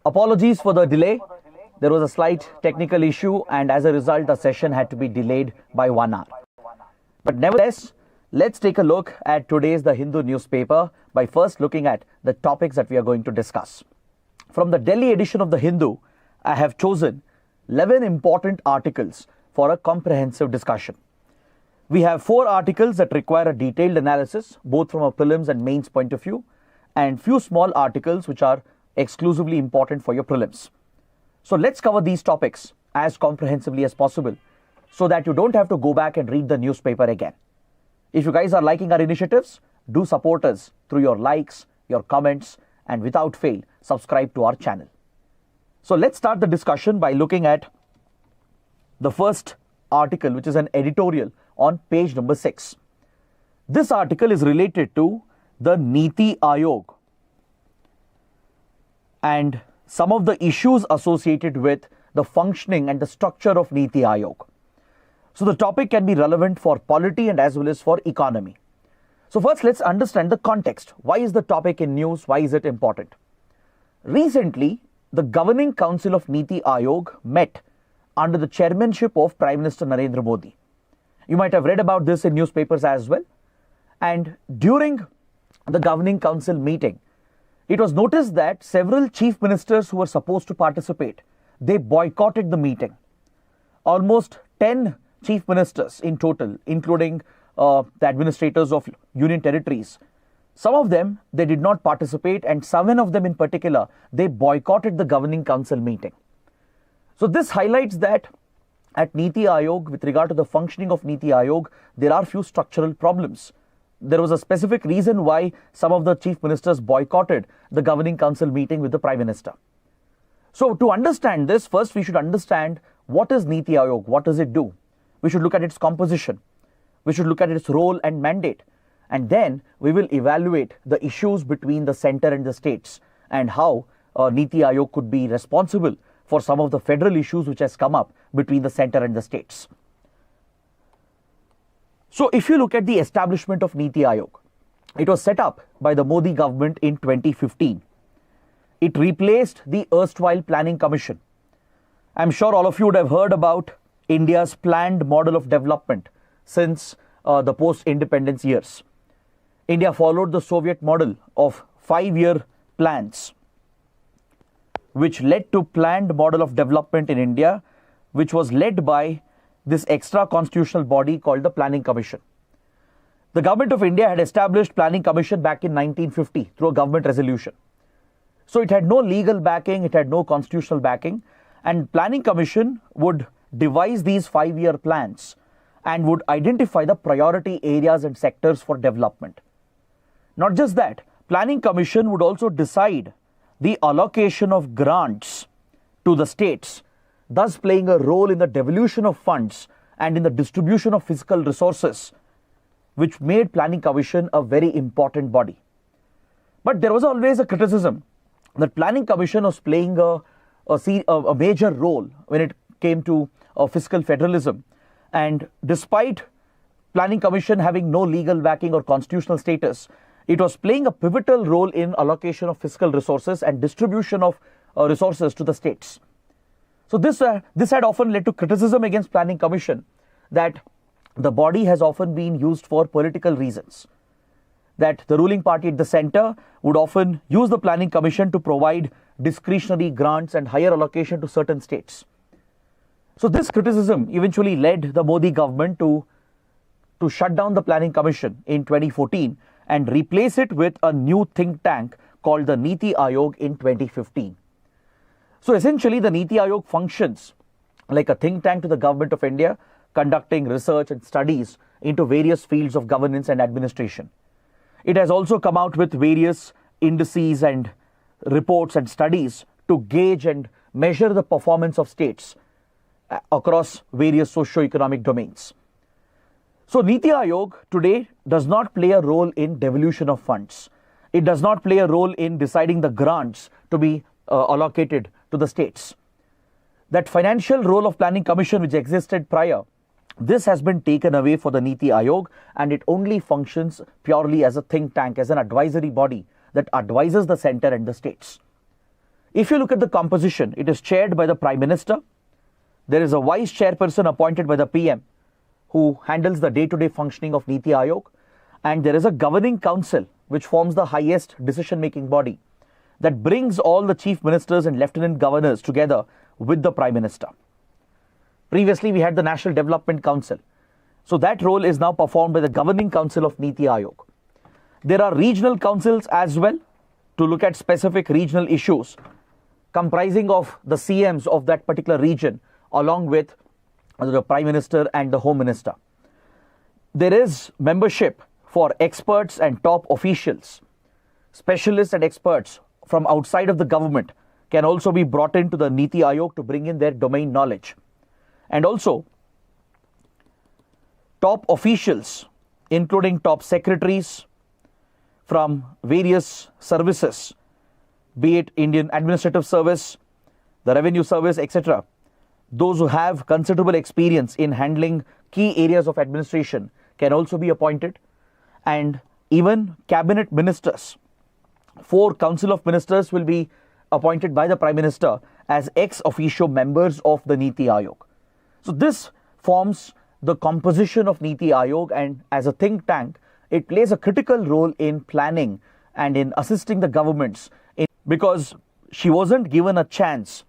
Apologies for the delay. There was a slight technical issue, and as a result, the session had to be delayed by 1 hour. But nevertheless, let's take a look at today's The Hindu newspaper by first looking at the topics that we are going to discuss. From the Delhi edition of The Hindu, I have chosen 11 important articles for a comprehensive discussion. We have 4 articles that require a detailed analysis, both from a prelims and mains point of view, and few small articles which are exclusively important for your prelims. So let's cover these topics as comprehensively as possible so that you don't have to go back and read the newspaper again. If you guys are liking our initiatives, do support us through your likes, your comments, and without fail, subscribe to our channel. So let's start the discussion by looking at the first article, which is an editorial on page number 6. This article is related to the NITI Aayog and some of the issues associated with the functioning and the structure of NITI Aayog. So the topic can be relevant for polity and as well as for economy. So first, let's understand the context. Why is the topic in news? Why is it important? Recently, the Governing Council of NITI Aayog met under the chairmanship of Prime Minister Narendra Modi. You might have read about this in newspapers as well. And during the Governing Council meeting, it was noticed that several chief ministers who were supposed to participate, they boycotted the meeting. Almost 10 chief ministers in total, including the administrators of union territories. Some of them, they did not participate, and 7 of them in particular, they boycotted the Governing Council meeting. So this highlights that at NITI Aayog, with regard to the functioning of NITI Aayog, there are few structural problems. There was a specific reason why some of the chief ministers boycotted the Governing Council meeting with the Prime Minister. So to understand this, first we should understand what is NITI Aayog, what does it do? We should look at its composition. We should look at its role and mandate. And then we will evaluate the issues between the center and the states and how NITI Aayog could be responsible for some of the federal issues which has come up between the center and the states. So if you look at the establishment of NITI Aayog, it was set up by the Modi government in 2015. It replaced the erstwhile Planning Commission. I'm sure all of you would have heard about India's planned model of development since the post-independence years. India followed the Soviet model of 5-year plans, which led to planned model of development in India, which was led by this extra constitutional body called the Planning Commission. The government of India had established Planning Commission back in 1950 through a government resolution. So it had no legal backing, it had no constitutional backing, and Planning Commission would devise these 5-year plans and would identify the priority areas and sectors for development. Not just that, Planning Commission would also decide the allocation of grants to the states, thus playing a role in the devolution of funds and in the distribution of fiscal resources, which made Planning Commission a very important body. But there was always a criticism that Planning Commission was playing a major role when it came to fiscal federalism. And despite Planning Commission having no legal backing or constitutional status, it was playing a pivotal role in allocation of fiscal resources and distribution of resources to the states. So this had often led to criticism against Planning Commission, that the body has often been used for political reasons, that the ruling party at the center would often use the Planning Commission to provide discretionary grants and higher allocation to certain states. So this criticism eventually led the Modi government to shut down the Planning Commission in 2014 and replace it with a new think tank called the NITI Aayog in 2015. So essentially the NITI Aayog functions like a think tank to the government of India, conducting research and studies into various fields of governance and administration. It has also come out with various indices and reports and studies to gauge and measure the performance of states across various socio-economic domains. So NITI Aayog today does not play a role in devolution of funds. It does not play a role in deciding the grants to be allocated to the states. That financial role of Planning Commission which existed prior, this has been taken away for the NITI Aayog, and it only functions purely as a think tank, as an advisory body that advises the center and the states. If you look at the composition, it is chaired by the Prime Minister. There is a vice chairperson appointed by the PM who handles the day-to-day functioning of NITI Aayog, and there is a governing council which forms the highest decision-making body that brings all the chief ministers and lieutenant governors together with the Prime Minister. Previously, we had the National Development Council. So that role is now performed by the Governing Council of NITI Aayog. There are regional councils as well to look at specific regional issues comprising of the CMs of that particular region along with the Prime Minister and the Home Minister. There is membership for experts and top officials. Specialists and experts from outside of the government can also be brought into the NITI Aayog to bring in their domain knowledge. And also, top officials, including top secretaries from various services, be it Indian Administrative Service, the Revenue Service, etc. Those who have considerable experience in handling key areas of administration can also be appointed. And even cabinet ministers, 4 Council of Ministers will be appointed by the Prime Minister as ex officio members of the NITI Aayog. So this forms the composition of NITI Aayog, and as a think tank, it plays a critical role in planning and in assisting the governments because she wasn't given a chance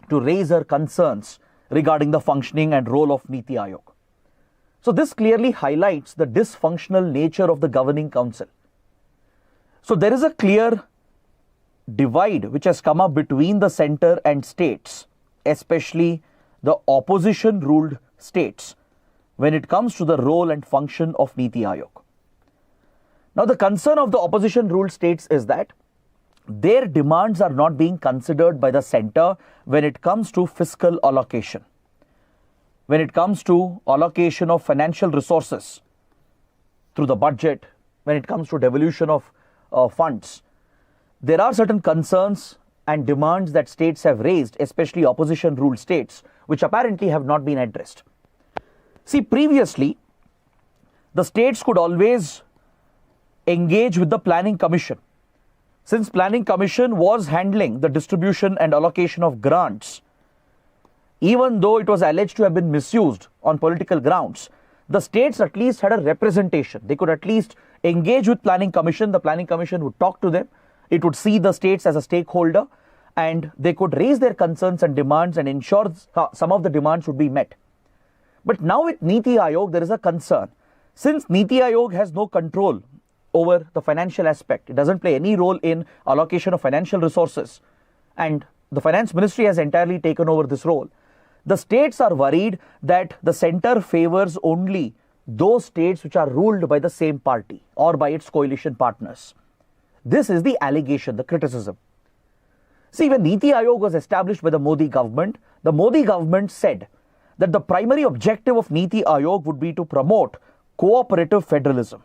to raise her concerns regarding the functioning and role of NITI Aayog. So this clearly highlights the dysfunctional nature of the governing council. So there is a clear divide which has come up between the center and states, especially the opposition ruled states, when it comes to the role and function of NITI Aayog. Now the concern of the opposition ruled states is that their demands are not being considered by the center when it comes to fiscal allocation, when it comes to allocation of financial resources through the budget, when it comes to devolution of funds. There are certain concerns and demands that states have raised, especially opposition ruled states, which apparently have not been addressed. See, previously, the states could always engage with the Planning Commission. Since Planning Commission was handling the distribution and allocation of grants, even though it was alleged to have been misused on political grounds, the states at least had a representation. They could at least engage with Planning Commission. The Planning Commission would talk to them. It would see the states as a stakeholder, and they could raise their concerns and demands and ensure some of the demands would be met. But now with NITI Aayog, there is a concern. Since NITI Aayog has no control over the financial aspect, it doesn't play any role in allocation of financial resources, and the Finance Ministry has entirely taken over this role. The states are worried that the center favors only those states which are ruled by the same party or by its coalition partners. This is the allegation, the criticism. See, when NITI Aayog was established by the Modi government said that the primary objective of NITI Aayog would be to promote cooperative federalism,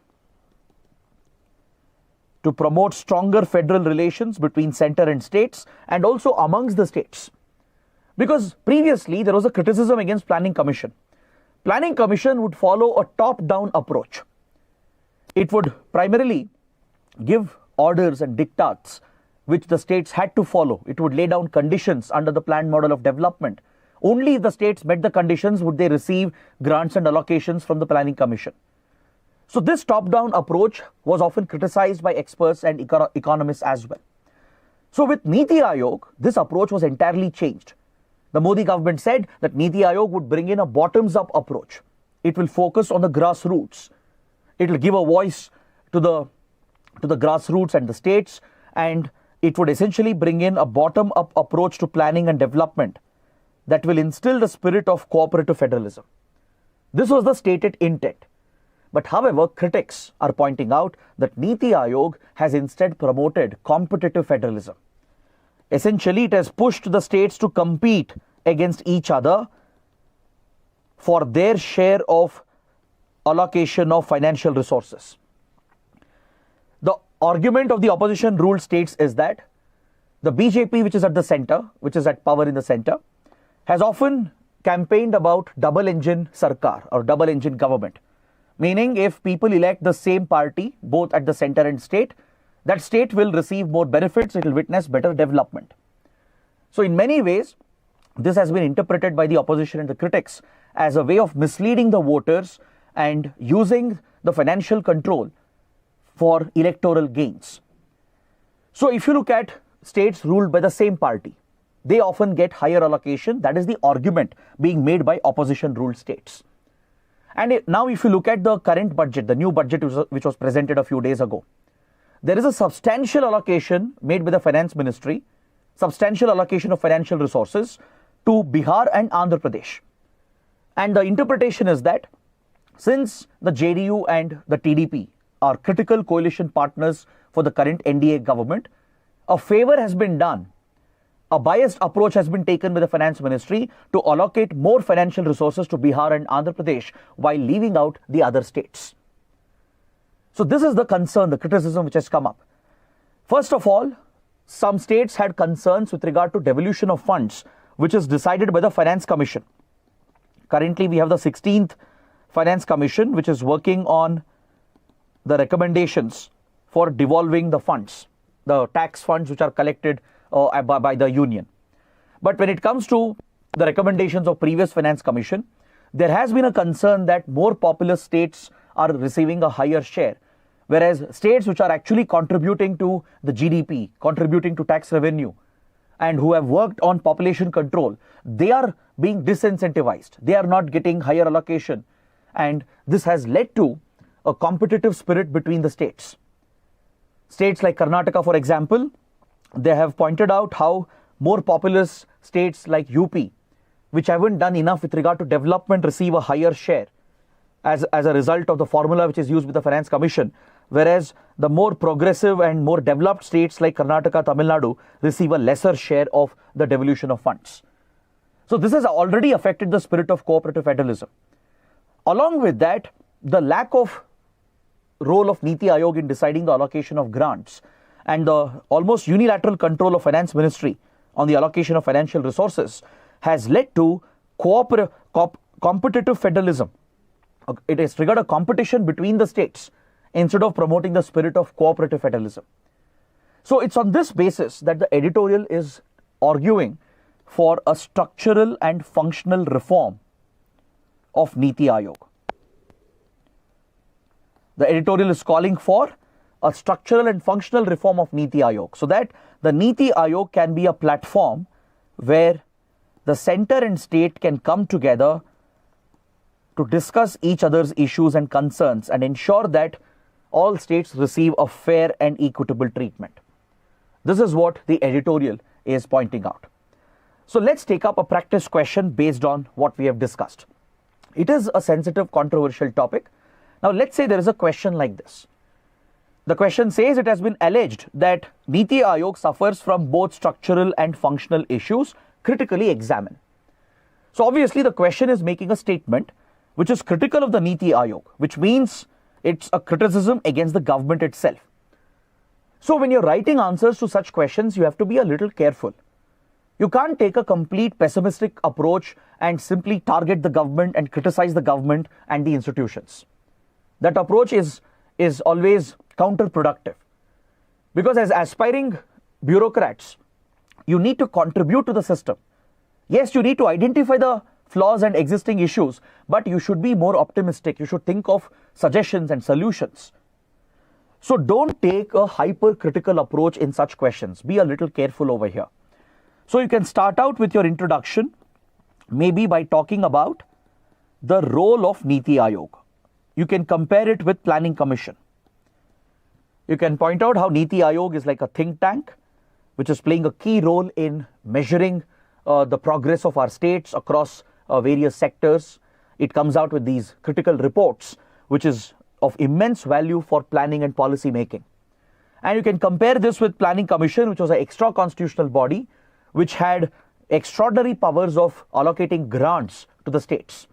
to promote stronger federal relations between center and states and also amongst the states. Because previously there was a criticism against Planning Commission. Planning Commission would follow a top-down approach. It would primarily give orders and diktats which the states had to follow. It would lay down conditions under the planned model of development. Only if the states met the conditions would they receive grants and allocations from the Planning Commission. So this top-down approach was often criticized by experts and economists as well. So with NITI Aayog, this approach was entirely changed. The Modi government said that NITI Aayog would bring in a bottoms-up approach. It will focus on the grassroots. It will give a voice to the grassroots and the states, and it would essentially bring in a bottom-up approach to planning and development that will instill the spirit of cooperative federalism. This was the stated intent. But however, critics are pointing out that NITI Aayog has instead promoted competitive federalism. Essentially, it has pushed the states to compete against each other for their share of allocation of financial resources. The argument of the opposition ruled states is that the BJP, which is at the center, which is at power in the center, has often campaigned about double engine sarkar or double engine government. Meaning, if people elect the same party, both at the center and state, that state will receive more benefits, it will witness better development. So in many ways, this has been interpreted by the opposition and the critics as a way of misleading the voters and using the financial control for electoral gains. So if you look at states ruled by the same party, they often get higher allocation. That is the argument being made by opposition ruled states. And now if you look at the current budget, the new budget which was presented a few days ago, there is a substantial allocation made by the finance ministry, substantial allocation of financial resources to Bihar and Andhra Pradesh. And the interpretation is that since the JDU and the TDP are critical coalition partners for the current NDA government, a favor has been done. A biased approach has been taken by the finance ministry to allocate more financial resources to Bihar and Andhra Pradesh while leaving out the other states. So this is the concern, the criticism which has come up. First of all, some states had concerns with regard to devolution of funds, which is decided by the Finance Commission. Currently, we have the 16th Finance Commission, which is working on the recommendations for devolving the funds, the tax funds which are collected by the union. But when it comes to the recommendations of previous Finance Commission, there has been a concern that more populous states are receiving a higher share, whereas states which are actually contributing to the GDP, contributing to tax revenue, and who have worked on population control, they are being disincentivized. They are not getting higher allocation. And this has led to a competitive spirit between the states. States like Karnataka, for example, they have pointed out how more populous states like UP, which haven't done enough with regard to development, receive a higher share as a result of the formula which is used with the Finance Commission, whereas the more progressive and more developed states like Karnataka, Tamil Nadu receive a lesser share of the devolution of funds. So this has already affected the spirit of cooperative federalism. Along with that, the lack of role of NITI Aayog in deciding the allocation of grants and the almost unilateral control of finance ministry on the allocation of financial resources has led to competitive federalism. It has triggered a competition between the states instead of promoting the spirit of cooperative federalism. So it's on this basis that the editorial is arguing for a structural and functional reform of NITI Aayog. The editorial is calling for a structural and functional reform of NITI Aayog so that the NITI Aayog can be a platform where the center and state can come together to discuss each other's issues and concerns and ensure that all states receive a fair and equitable treatment. This is what the editorial is pointing out. So let's take up a practice question based on what we have discussed. It is a sensitive, controversial topic. Now let's say there is a question like this. The question says it has been alleged that NITI Aayog suffers from both structural and functional issues. Critically examine. So obviously the question is making a statement which is critical of the NITI Aayog, which means it's a criticism against the government itself. So when you're writing answers to such questions, you have to be a little careful. You can't take a complete pessimistic approach and simply target the government and criticize the government and the institutions. That approach is always counterproductive. Because as aspiring bureaucrats, you need to contribute to the system. Yes, you need to identify the flaws and existing issues, but you should be more optimistic. You should think of suggestions and solutions. So don't take a hypercritical approach in such questions. Be a little careful over here. So you can start out with your introduction, maybe by talking about the role of NITI Aayog. You can compare it with Planning Commission. You can point out how NITI Aayog is like a think tank, which is playing a key role in measuring the progress of our states across various sectors. It comes out with these critical reports, which is of immense value for planning and policy making. And you can compare this with Planning Commission, which was an extra constitutional body, which had extraordinary powers of allocating grants to the states.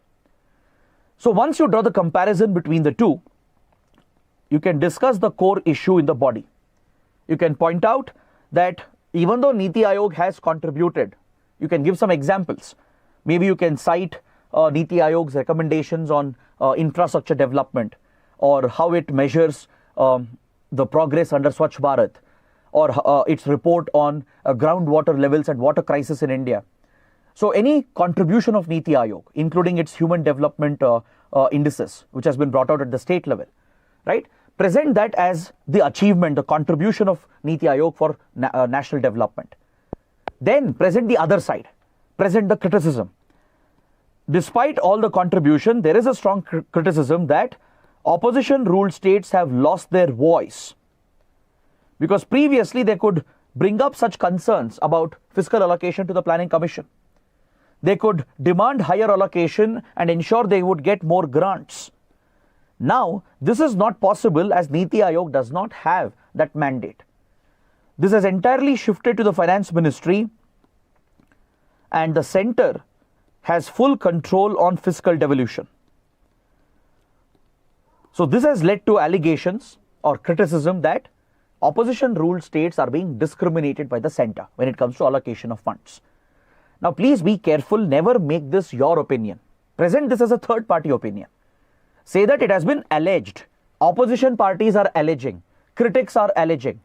So once you draw the comparison between the two, you can discuss the core issue in the body. You can point out that even though NITI Aayog has contributed, you can give some examples. Maybe you can cite NITI Aayog's recommendations on infrastructure development, or how it measures the progress under Swachh Bharat, or its report on groundwater levels and water crisis in India. So any contribution of NITI Aayog, including its human development indices, which has been brought out at the state level, right? Present that as the achievement, the contribution of NITI Aayog for national development. Then present the other side, present the criticism. Despite all the contribution, there is a strong criticism that opposition ruled states have lost their voice, because previously they could bring up such concerns about fiscal allocation to the Planning Commission. They could demand higher allocation and ensure they would get more grants. Now, this is not possible as NITI Aayog does not have that mandate. This has entirely shifted to the Finance Ministry, and the center has full control on fiscal devolution. So this has led to allegations or criticism that opposition ruled states are being discriminated by the center when it comes to allocation of funds. Now please be careful, never make this your opinion. Present this as a third party opinion. Say that it has been alleged. Opposition parties are alleging. Critics are alleging.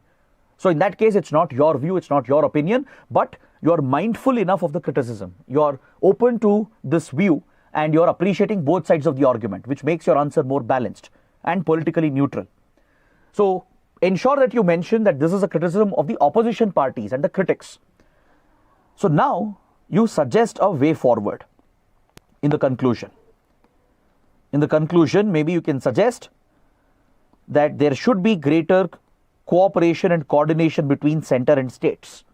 So in that case, it's not your view, it's not your opinion, but you're mindful enough of the criticism. You're open to this view and you're appreciating both sides of the argument, which makes your answer more balanced and politically neutral. So ensure that you mention that this is a criticism of the opposition parties and the critics. So now you suggest a way forward in the conclusion. In the conclusion, maybe you can suggest that there should be greater cooperation and coordination between center and states.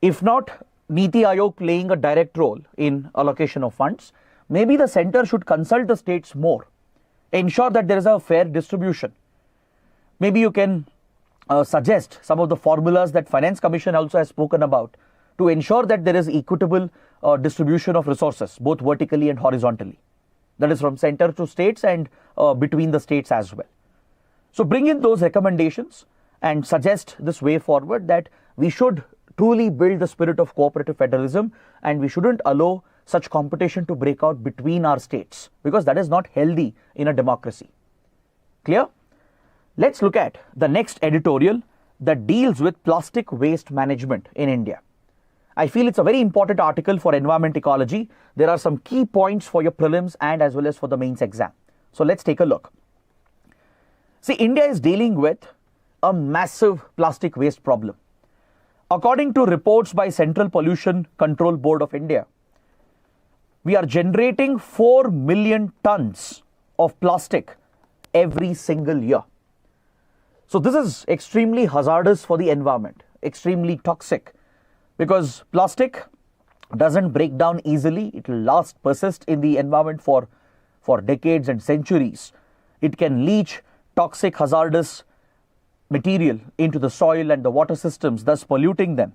If not NITI Aayog playing a direct role in allocation of funds, maybe the center should consult the states more, ensure that there is a fair distribution. Maybe you can suggest some of the formulas that Finance Commission also has spoken about to ensure that there is equitable distribution of resources, both vertically and horizontally. That is from center to states and between the states as well. So bring in those recommendations and suggest this way forward, that we should truly build the spirit of cooperative federalism and we shouldn't allow such competition to break out between our states, because that is not healthy in a democracy. Clear? Let's look at the next editorial that deals with plastic waste management in India. I feel it's a very important article for environment ecology. There are some key points for your prelims and as well as for the mains exam. So let's take a look. See, India is dealing with a massive plastic waste problem. According to reports by Central Pollution Control Board of India, we are generating 4 million tons of plastic every single year. So this is extremely hazardous for the environment, extremely toxic, because plastic doesn't break down easily. It will persist in the environment for decades and centuries. It can leach toxic, hazardous material into the soil and the water systems, thus polluting them.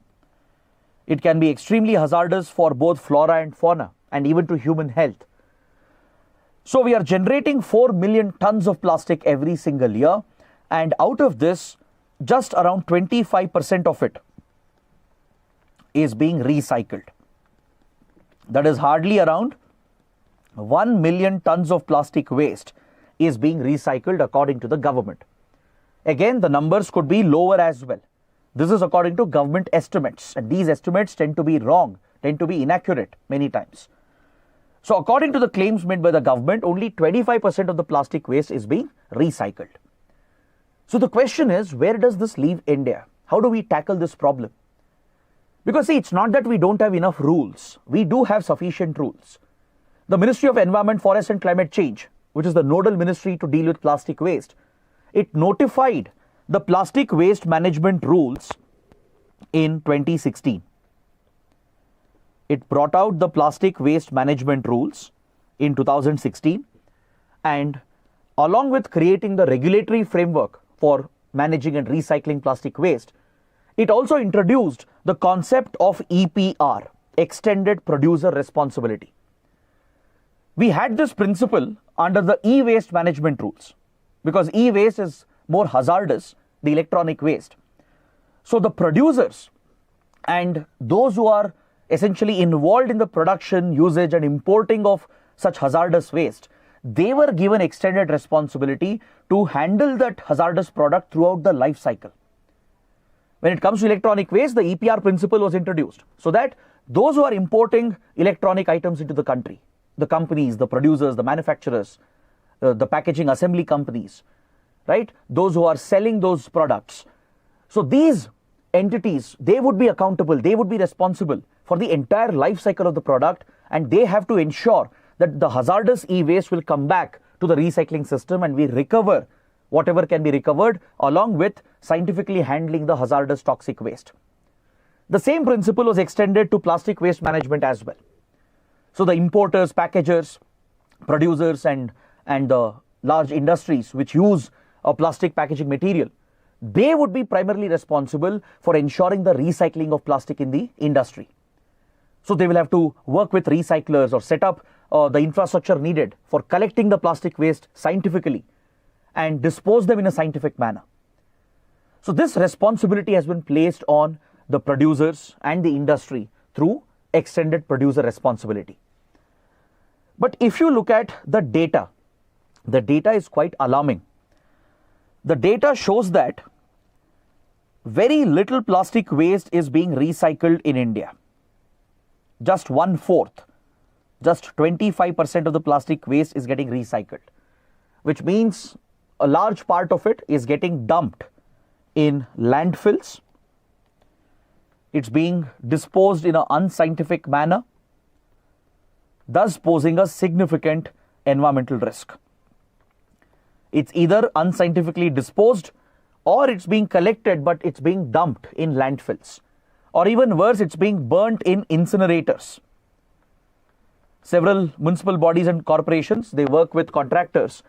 It can be extremely hazardous for both flora and fauna and even to human health. So we are generating 4 million tons of plastic every single year, and out of this, just around 25% of it is being recycled. That is hardly around 1 million tons of plastic waste is being recycled according to the government. Again, the numbers could be lower as well. This is according to government estimates, and these estimates tend to be wrong, tend to be inaccurate many times. So according to the claims made by the government, only 25% of the plastic waste is being recycled. So the question is, where does this leave India? How do we tackle this problem? Because see, it's not that we don't have enough rules. We do have sufficient rules. The Ministry of Environment, Forest and Climate Change, which is the nodal ministry to deal with plastic waste, it notified the plastic waste management rules in 2016. It brought out the plastic waste management rules in 2016, and along with creating the regulatory framework for managing and recycling plastic waste, it also introduced the concept of EPR, Extended Producer Responsibility. We had this principle under the e-waste management rules, because e-waste is more hazardous, the electronic waste. So the producers and those who are essentially involved in the production, usage and importing of such hazardous waste, they were given extended responsibility to handle that hazardous product throughout the life cycle. When it comes to electronic waste, the EPR principle was introduced so that those who are importing electronic items into the country, the companies, the producers, the manufacturers, the packaging assembly companies, right? Those who are selling those products. So these entities, they would be accountable, they would be responsible for the entire life cycle of the product, and they have to ensure that the hazardous e-waste will come back to the recycling system and we recover whatever can be recovered along with scientifically handling the hazardous toxic waste. The same principle was extended to plastic waste management as well. So the importers, packagers, producers and the large industries which use plastic packaging material, they would be primarily responsible for ensuring the recycling of plastic in the industry. So they will have to work with recyclers or set up the infrastructure needed for collecting the plastic waste scientifically and dispose them in a scientific manner. So this responsibility has been placed on the producers and the industry through extended producer responsibility. But if you look at the data is quite alarming. The data shows that very little plastic waste is being recycled in India. Just 1/4, just 25% of the plastic waste is getting recycled, which means a large part of it is getting dumped in landfills. It's being disposed in an unscientific manner, thus posing a significant environmental risk. It's either unscientifically disposed or it's being collected but it's being dumped in landfills. Or even worse, it's being burnt in incinerators. Several municipal bodies and corporations, they work with contractors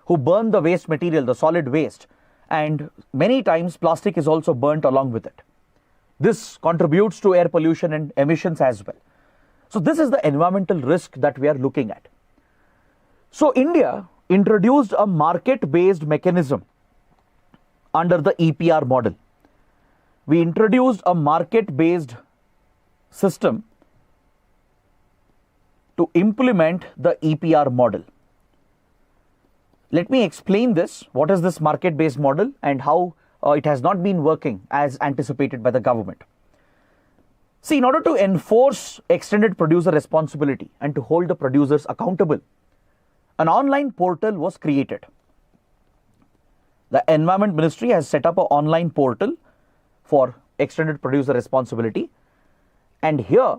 who burn the waste material, the solid waste, and many times plastic is also burnt along with it. This contributes to air pollution and emissions as well. So this is the environmental risk that we are looking at. So India introduced a market-based mechanism under the EPR model. We introduced a market-based system to implement the EPR model. Let me explain this. What is this market-based model and how it has not been working as anticipated by the government. See, in order to enforce extended producer responsibility and to hold the producers accountable, an online portal was created. The Environment Ministry has set up an online portal for extended producer responsibility, and here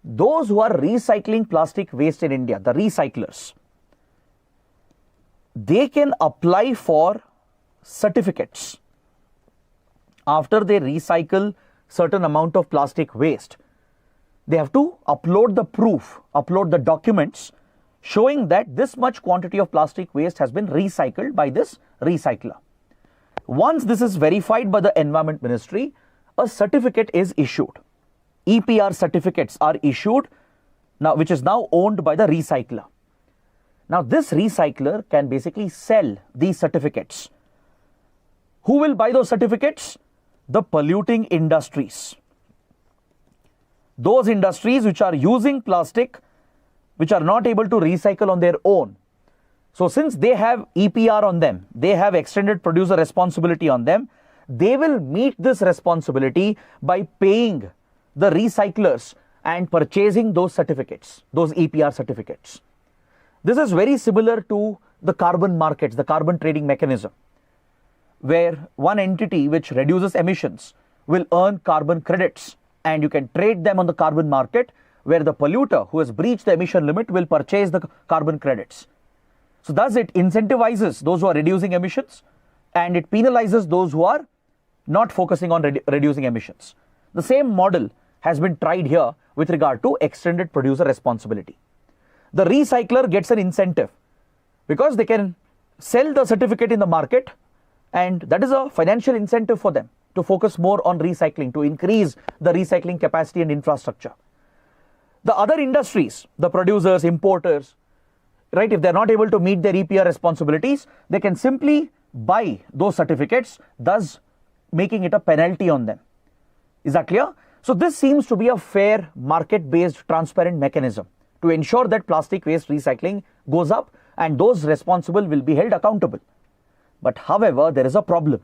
those who are recycling plastic waste in India, the recyclers, they can apply for certificates. After they recycle certain amount of plastic waste, they have to upload the proof, upload the documents showing that this much quantity of plastic waste has been recycled by this recycler. Once this is verified by the Environment Ministry, a certificate is issued. EPR certificates are issued now, which is now owned by the recycler. Now this recycler can basically sell these certificates. Who will buy those certificates? The polluting industries. Those industries which are using plastic, which are not able to recycle on their own. So since they have EPR on them, they have extended producer responsibility on them, they will meet this responsibility by paying the recyclers and purchasing those certificates, those EPR certificates. This is very similar to the carbon markets, the carbon trading mechanism, where one entity which reduces emissions will earn carbon credits and you can trade them on the carbon market, where the polluter who has breached the emission limit will purchase the carbon credits. So thus it incentivizes those who are reducing emissions and it penalizes those who are not focusing on reducing emissions. The same model has been tried here with regard to extended producer responsibility. The recycler gets an incentive because they can sell the certificate in the market, and that is a financial incentive for them to focus more on recycling, to increase the recycling capacity and infrastructure. The other industries, the producers, importers, right, if they're not able to meet their EPR responsibilities, they can simply buy those certificates, thus making it a penalty on them. Is that clear? So this seems to be a fair, market-based, transparent mechanism to ensure that plastic waste recycling goes up and those responsible will be held accountable. But however, there is a problem.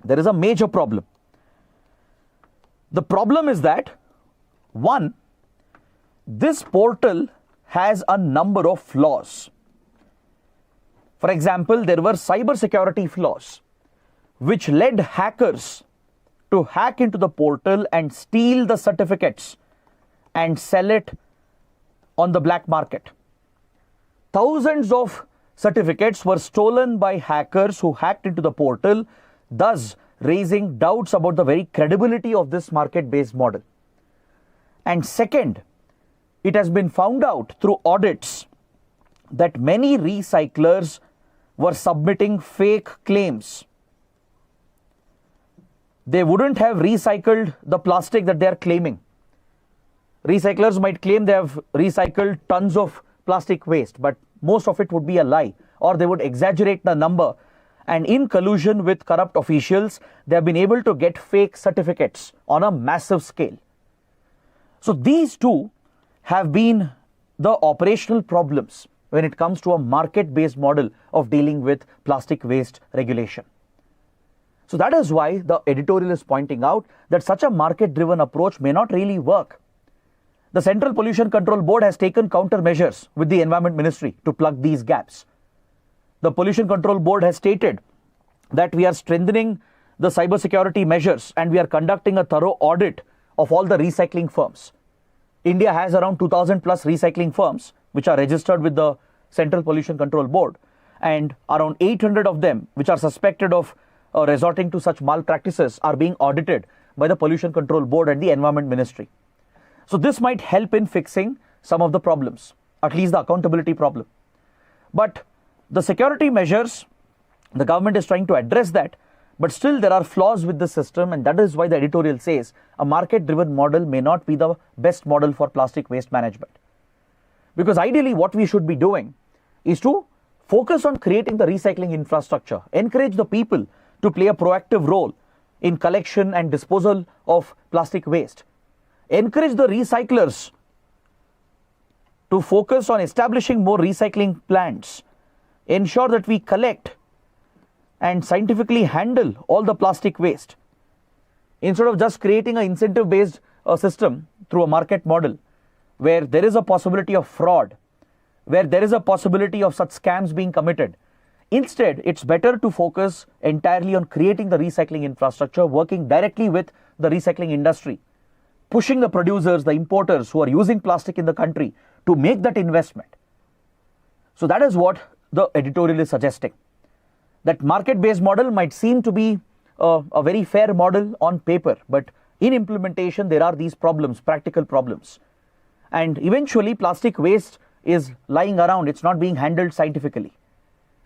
There is a major problem. The problem is that, one, this portal has a number of flaws. For example, there were cybersecurity flaws which led hackers to hack into the portal and steal the certificates and sell it on the black market. Thousands of certificates were stolen by hackers who hacked into the portal, thus raising doubts about the very credibility of this market-based model. And second, it has been found out through audits that many recyclers were submitting fake claims. They wouldn't have recycled the plastic that they are claiming. Recyclers might claim they have recycled tons of plastic waste, but most of it would be a lie, or they would exaggerate the number. And in collusion with corrupt officials, they have been able to get fake certificates on a massive scale. So these two have been the operational problems when it comes to a market-based model of dealing with plastic waste regulation. So that is why the editorial is pointing out that such a market-driven approach may not really work. The Central Pollution Control Board has taken countermeasures with the Environment Ministry to plug these gaps. The Pollution Control Board has stated that we are strengthening the cybersecurity measures and we are conducting a thorough audit of all the recycling firms. India has around 2,000 plus recycling firms which are registered with the Central Pollution Control Board, and around 800 of them which are suspected of resorting to such malpractices are being audited by the Pollution Control Board and the Environment Ministry. So this might help in fixing some of the problems, at least the accountability problem. But the security measures, the government is trying to address that, but still there are flaws with the system, and that is why the editorial says a market-driven model may not be the best model for plastic waste management. Because ideally what we should be doing is to focus on creating the recycling infrastructure, encourage the people to play a proactive role in collection and disposal of plastic waste, encourage the recyclers to focus on establishing more recycling plants, ensure that we collect and scientifically handle all the plastic waste, instead of just creating an incentive-based system through a market model where there is a possibility of fraud, where there is a possibility of such scams being committed. Instead, it's better to focus entirely on creating the recycling infrastructure, working directly with the recycling industry, pushing the producers, the importers who are using plastic in the country to make that investment. So that is what the editorial is suggesting. That market-based model might seem to be a very fair model on paper, but in implementation there are these problems, practical problems. And eventually plastic waste is lying around, it's not being handled scientifically,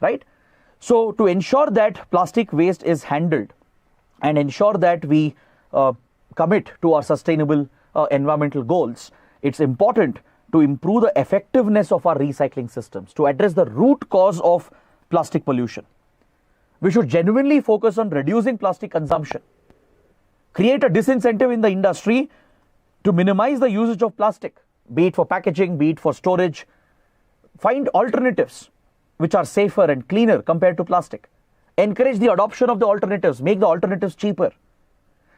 right? So to ensure that plastic waste is handled and ensure that we commit to our sustainable environmental goals, it's important to improve the effectiveness of our recycling systems, to address the root cause of plastic pollution. We should genuinely focus on reducing plastic consumption, create a disincentive in the industry to minimize the usage of plastic, be it for packaging, be it for storage, find alternatives which are safer and cleaner compared to plastic, encourage the adoption of the alternatives, make the alternatives cheaper,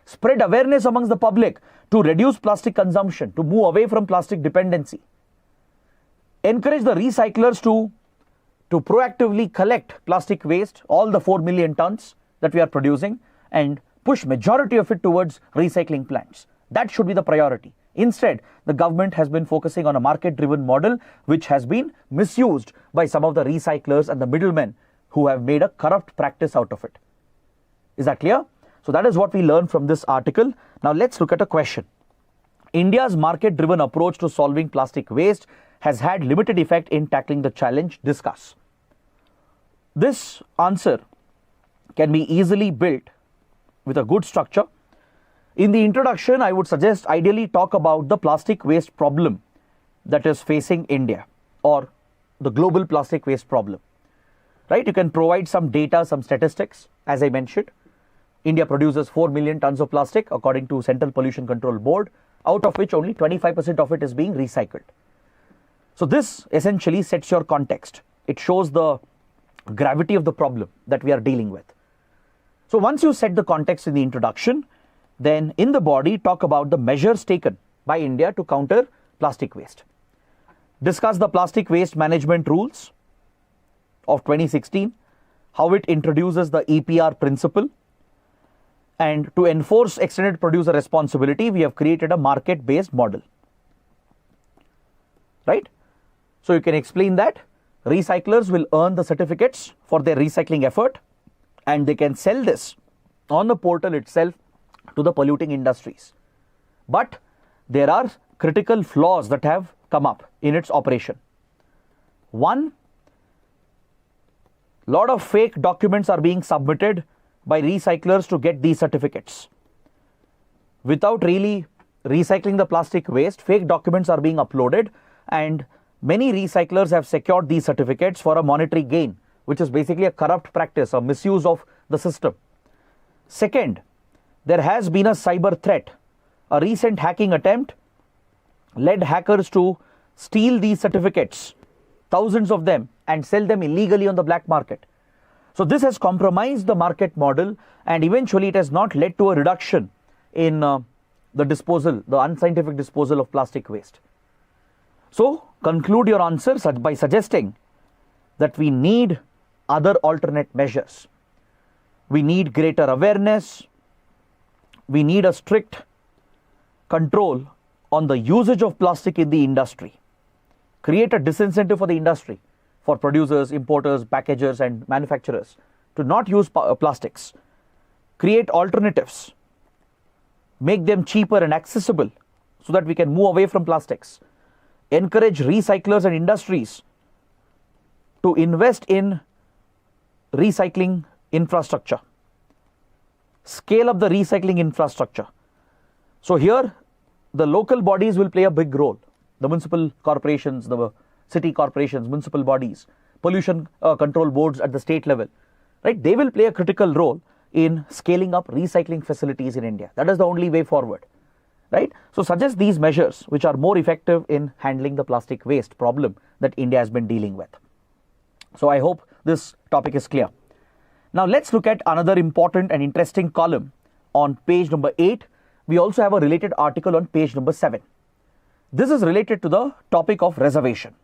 spread awareness amongst the public to reduce plastic consumption, to move away from plastic dependency, encourage the recyclers to proactively collect plastic waste, all the 4 million tons that we are producing, and push majority of it towards recycling plants. That should be the priority. Instead, the government has been focusing on a market-driven model which has been misused by some of the recyclers and the middlemen who have made a corrupt practice out of it. Is that clear? So that is what we learned from this article. Now let's look at a question. India's market-driven approach to solving plastic waste has had limited effect in tackling the challenge. Discuss. This answer can be easily built with a good structure. In the introduction, I would suggest ideally talk about the plastic waste problem that is facing India, or the global plastic waste problem. Right? You can provide some data, some statistics. As I mentioned, India produces 4 million tons of plastic according to Central Pollution Control Board, out of which only 25% of it is being recycled. So this essentially sets your context. It shows the gravity of the problem that we are dealing with. So once you set the context in the introduction, then in the body talk about the measures taken by India to counter plastic waste. Discuss the plastic waste management rules of 2016, how it introduces the EPR principle, and to enforce extended producer responsibility, we have created a market-based model. Right? So you can explain that recyclers will earn the certificates for their recycling effort, and they can sell this on the portal itself to the polluting industries. But there are critical flaws that have come up in its operation. One, lot of fake documents are being submitted by recyclers to get these certificates. Without really recycling the plastic waste, fake documents are being uploaded, and many recyclers have secured these certificates for a monetary gain, which is basically a corrupt practice, a misuse of the system. Second, there has been a cyber threat. A recent hacking attempt led hackers to steal these certificates, thousands of them, and sell them illegally on the black market. So this has compromised the market model, and eventually it has not led to a reduction in the unscientific disposal of plastic waste. So conclude your answer by suggesting that we need other alternate measures. We need greater awareness. We need a strict control on the usage of plastic in the industry. Create a disincentive for the industry, for producers, importers, packagers, and manufacturers to not use plastics. Create alternatives. Make them cheaper and accessible so that we can move away from plastics. Encourage recyclers and industries to invest in recycling infrastructure. Scale up the recycling infrastructure. So here, the local bodies will play a big role. The municipal corporations, the city corporations, municipal bodies, pollution control boards at the state level, right? They will play a critical role in scaling up recycling facilities in India. That is the only way forward, right? So suggest these measures which are more effective in handling the plastic waste problem that India has been dealing with. So I hope this topic is clear. Now let's look at another important and interesting column on page number 8. We also have a related article on page number 7. This is related to the topic of reservation.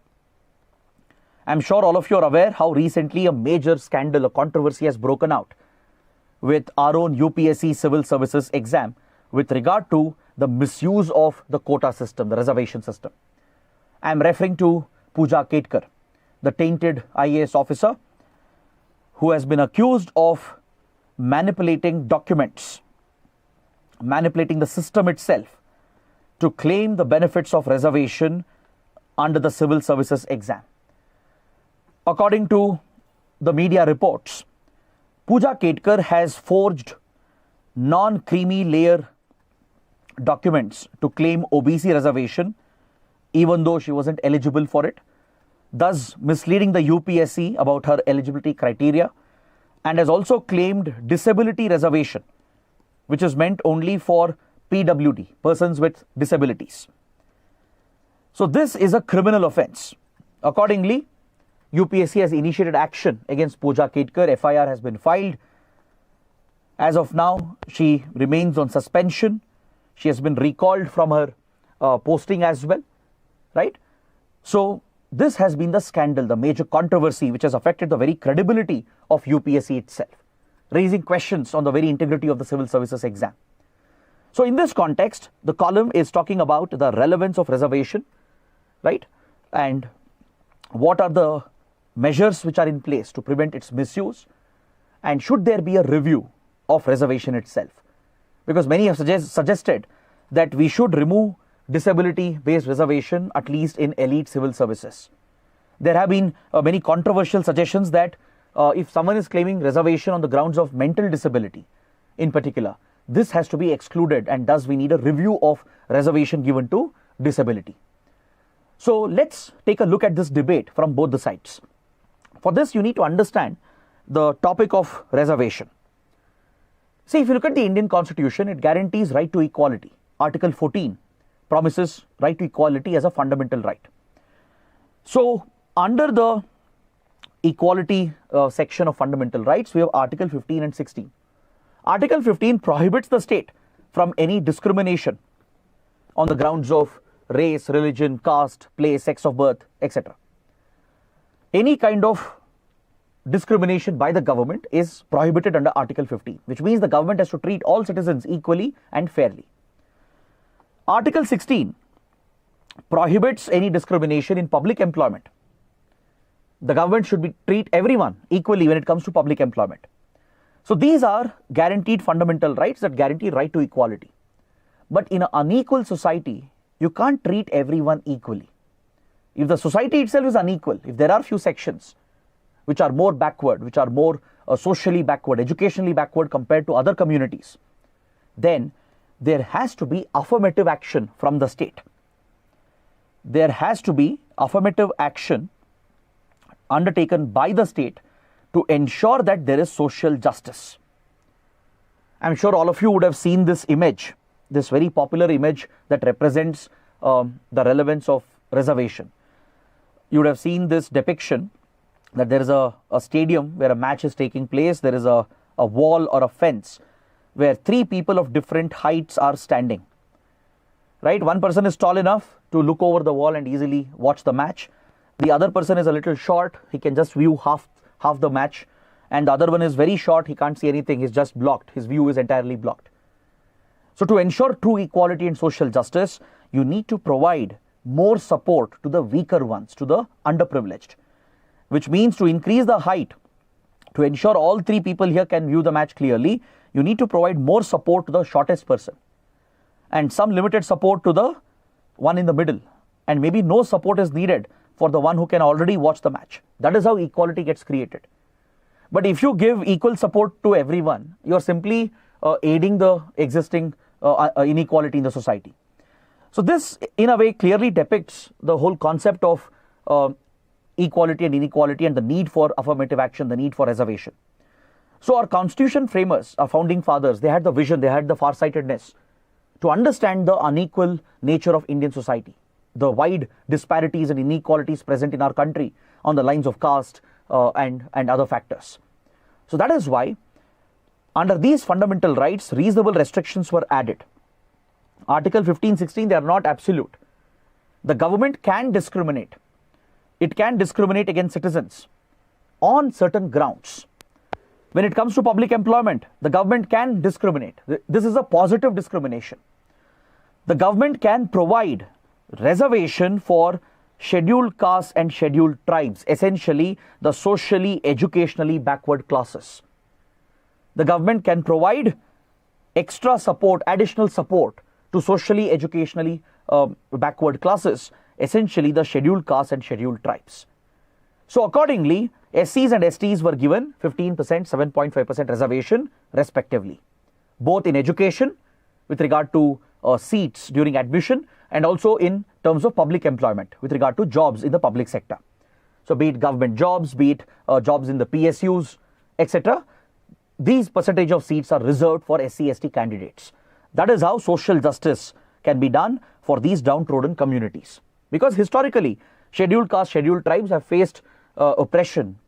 I'm sure all of you are aware how recently a major scandal, a controversy has broken out with our own UPSC civil services exam with regard to the misuse of the quota system, the reservation system. I'm referring to Pooja Ketkar, the tainted IAS officer who has been accused of manipulating documents, manipulating the system itself to claim the benefits of reservation under the civil services exam. According to the media reports, Pooja Ketkar has forged non-creamy layer documents to claim OBC reservation even though she wasn't eligible for it, thus misleading the UPSC about her eligibility criteria, and has also claimed disability reservation, which is meant only for PWD, persons with disabilities. So this is a criminal offence. Accordingly, UPSC has initiated action against Pooja Ketkar. FIR has been filed. As of now, she remains on suspension. She has been recalled from her posting as well, right? So this has been the scandal, the major controversy which has affected the very credibility of UPSC itself, raising questions on the very integrity of the civil services exam. So in this context, the column is talking about the relevance of reservation, right? And what are the measures which are in place to prevent its misuse, and should there be a review of reservation itself? Because many have suggested that we should remove disability-based reservation, at least in elite civil services. There have been many controversial suggestions that if someone is claiming reservation on the grounds of mental disability in particular, this has to be excluded, and thus we need a review of reservation given to disability. So let's take a look at this debate from both the sides. For this, you need to understand the topic of reservation. See, if you look at the Indian Constitution, it guarantees right to equality. Article 14 promises right to equality as a fundamental right. So, under the equality section of fundamental rights, we have Article 15 and 16. Article 15 prohibits the state from any discrimination on the grounds of race, religion, caste, place, sex of birth, etc. Any kind of discrimination by the government is prohibited under Article 15, which means the government has to treat all citizens equally and fairly. Article 16 prohibits any discrimination in public employment. The government should treat everyone equally when it comes to public employment. So these are guaranteed fundamental rights that guarantee right to equality. But in an unequal society, you can't treat everyone equally. If the society itself is unequal, if there are few sections which are more backward, which are more socially backward, educationally backward compared to other communities, then there has to be affirmative action from the state. There has to be affirmative action undertaken by the state to ensure that there is social justice. I'm sure all of you would have seen this image, this very popular image that represents the relevance of reservation. You would have seen this depiction that there is a stadium where a match is taking place. There is a wall or a fence where three people of different heights are standing. Right? One person is tall enough to look over the wall and easily watch the match. The other person is a little short. He can just view half the match. And the other one is very short. He can't see anything. He's just blocked. His view is entirely blocked. So to ensure true equality and social justice, you need to provide more support to the weaker ones, to the underprivileged, which means to increase the height, to ensure all three people here can view the match clearly, you need to provide more support to the shortest person and some limited support to the one in the middle, and maybe no support is needed for the one who can already watch the match. That is how equality gets created. But if you give equal support to everyone, you are simply aiding the existing inequality in the society. So this, in a way, clearly depicts the whole concept of equality and inequality and the need for affirmative action, the need for reservation. So our constitution framers, our founding fathers, they had the vision, they had the farsightedness to understand the unequal nature of Indian society, the wide disparities and inequalities present in our country on the lines of caste and other factors. So that is why under these fundamental rights, reasonable restrictions were added. Article 15, 16, they are not absolute. The government can discriminate. It can discriminate against citizens on certain grounds. When it comes to public employment, the government can discriminate. This is a positive discrimination. The government can provide reservation for scheduled castes and scheduled tribes, essentially the socially, educationally backward classes. The government can provide extra support, additional support to socially, educationally backward classes, essentially the scheduled castes and scheduled tribes. So accordingly, SCs and STs were given 15%, 7.5% reservation respectively, both in education with regard to seats during admission and also in terms of public employment with regard to jobs in the public sector. So be it government jobs, be it jobs in the PSUs, etc. These percentage of seats are reserved for SC/ST candidates. That is how social justice can be done for these downtrodden communities. Because historically, scheduled caste, scheduled tribes have faced oppression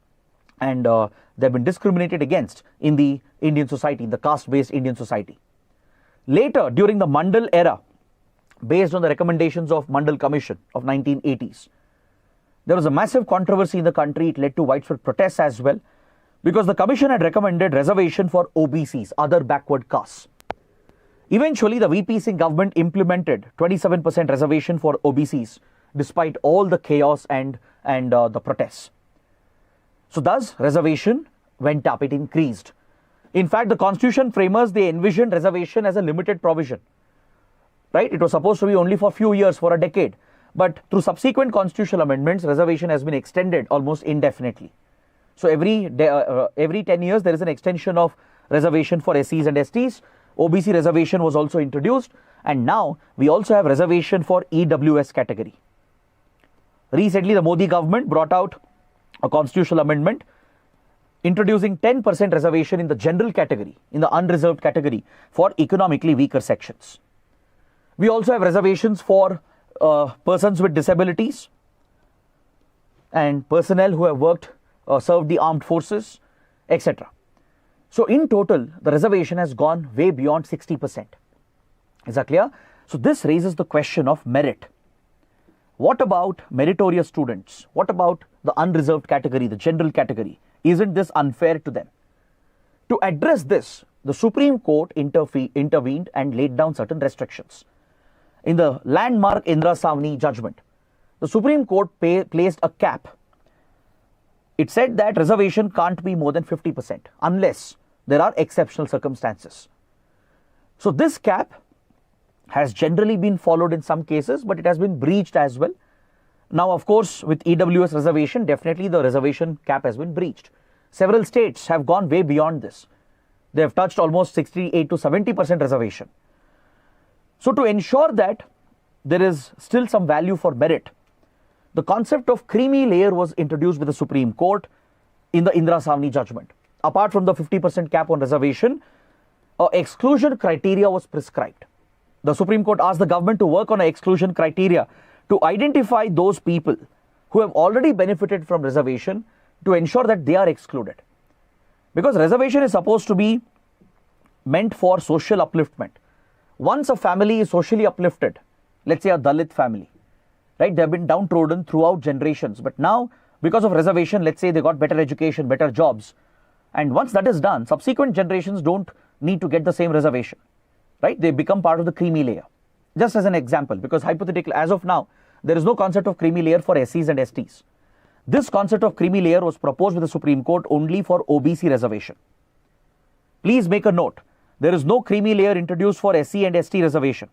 and they have been discriminated against in the Indian society, in the caste-based Indian society. Later, during the Mandal era, based on the recommendations of Mandal Commission of 1980s, there was a massive controversy in the country. It led to widespread protests as well, because the commission had recommended reservation for OBCs, other backward castes. Eventually, the VP Singh government implemented 27% reservation for OBCs, despite all the chaos and the protests. So thus, reservation went up, it increased. In fact, the constitution framers, they envisioned reservation as a limited provision. Right? It was supposed to be only for a few years, for a decade. But through subsequent constitutional amendments, reservation has been extended almost indefinitely. So every 10 years, there is an extension of reservation for SCs and STs. OBC reservation was also introduced. And now, we also have reservation for EWS category. Recently, the Modi government brought out a constitutional amendment introducing 10% reservation in the general category, in the unreserved category for economically weaker sections. We also have reservations for persons with disabilities and personnel who have worked served the armed forces, etc. So in total, the reservation has gone way beyond 60%. Is that clear? So this raises the question of merit. What about meritorious students? What about the unreserved category, the general category? Isn't this unfair to them? To address this, the Supreme Court intervened and laid down certain restrictions. In the landmark Indra Savni judgment, the Supreme Court placed a cap. It said that reservation can't be more than 50% unless there are exceptional circumstances. So this cap has generally been followed in some cases, but it has been breached as well. Now, of course, with EWS reservation, definitely the reservation cap has been breached. Several states have gone way beyond this. They have touched almost 68 to 70% reservation. So to ensure that there is still some value for merit, the concept of creamy layer was introduced with the Supreme Court in the Indra Savni judgment. Apart from the 50% cap on reservation, exclusion criteria was prescribed. The Supreme Court asked the government to work on an exclusion criteria to identify those people who have already benefited from reservation to ensure that they are excluded. Because reservation is supposed to be meant for social upliftment. Once a family is socially uplifted, let's say a Dalit family, right? They have been downtrodden throughout generations, but now because of reservation, let's say they got better education, better jobs. And once that is done, subsequent generations don't need to get the same reservation. Right? They become part of the creamy layer. Just as an example, because hypothetically, as of now, there is no concept of creamy layer for SCs and STs. This concept of creamy layer was proposed with the Supreme Court only for OBC reservation. Please make a note. There is no creamy layer introduced for SC and ST reservation.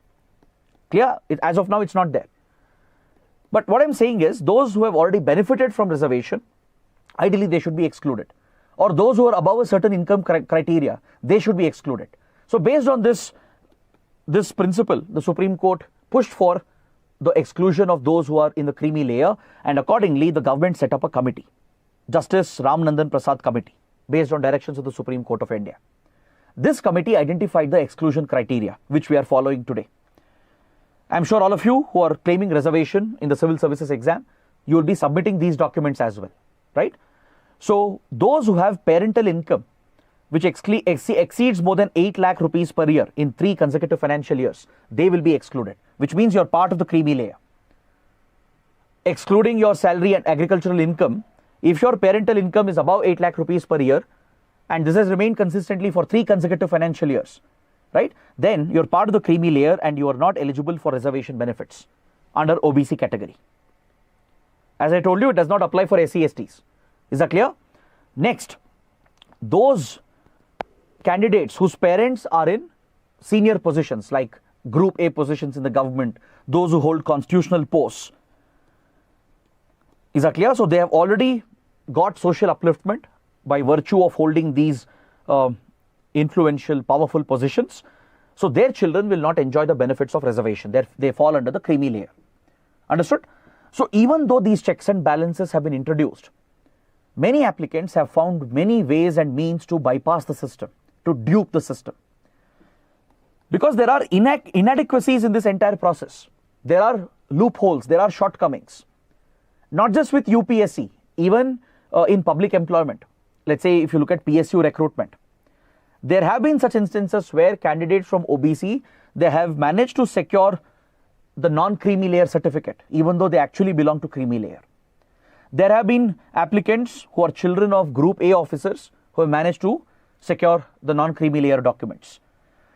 Clear? As of now, it's not there. But what I'm saying is, those who have already benefited from reservation, ideally they should be excluded. Or those who are above a certain income criteria, they should be excluded. So based on this principle, the Supreme Court pushed for the exclusion of those who are in the creamy layer, and accordingly the government set up a committee, Justice Ramanandan Prasad Committee, based on directions of the Supreme Court of India. This committee identified the exclusion criteria, which we are following today. I'm sure all of you who are claiming reservation in the civil services exam, you will be submitting these documents as well, right? So those who have parental income which exceeds more than 8 lakh rupees per year in 3 consecutive financial years, they will be excluded, which means you're part of the creamy layer. Excluding your salary and agricultural income, if your parental income is above 8 lakh rupees per year, and this has remained consistently for 3 consecutive financial years, right? Then you're part of the creamy layer and you are not eligible for reservation benefits under OBC category. As I told you, it does not apply for SC/STs. Is that clear? Next, those candidates whose parents are in senior positions like Group A positions in the government, those who hold constitutional posts. Is that clear? So they have already got social upliftment by virtue of holding these influential, powerful positions. So their children will not enjoy the benefits of reservation. They fall under the creamy layer. Understood? So even though these checks and balances have been introduced, many applicants have found many ways and means to bypass the system, to dupe the system. Because there are inadequacies in this entire process. There are loopholes, there are shortcomings. Not just with UPSC, even in public employment. Let's say if you look at PSU recruitment, there have been such instances where candidates from OBC, they have managed to secure the non-creamy layer certificate, even though they actually belong to creamy layer. There have been applicants who are children of Group A officers who have managed to secure the non-creamy layer documents.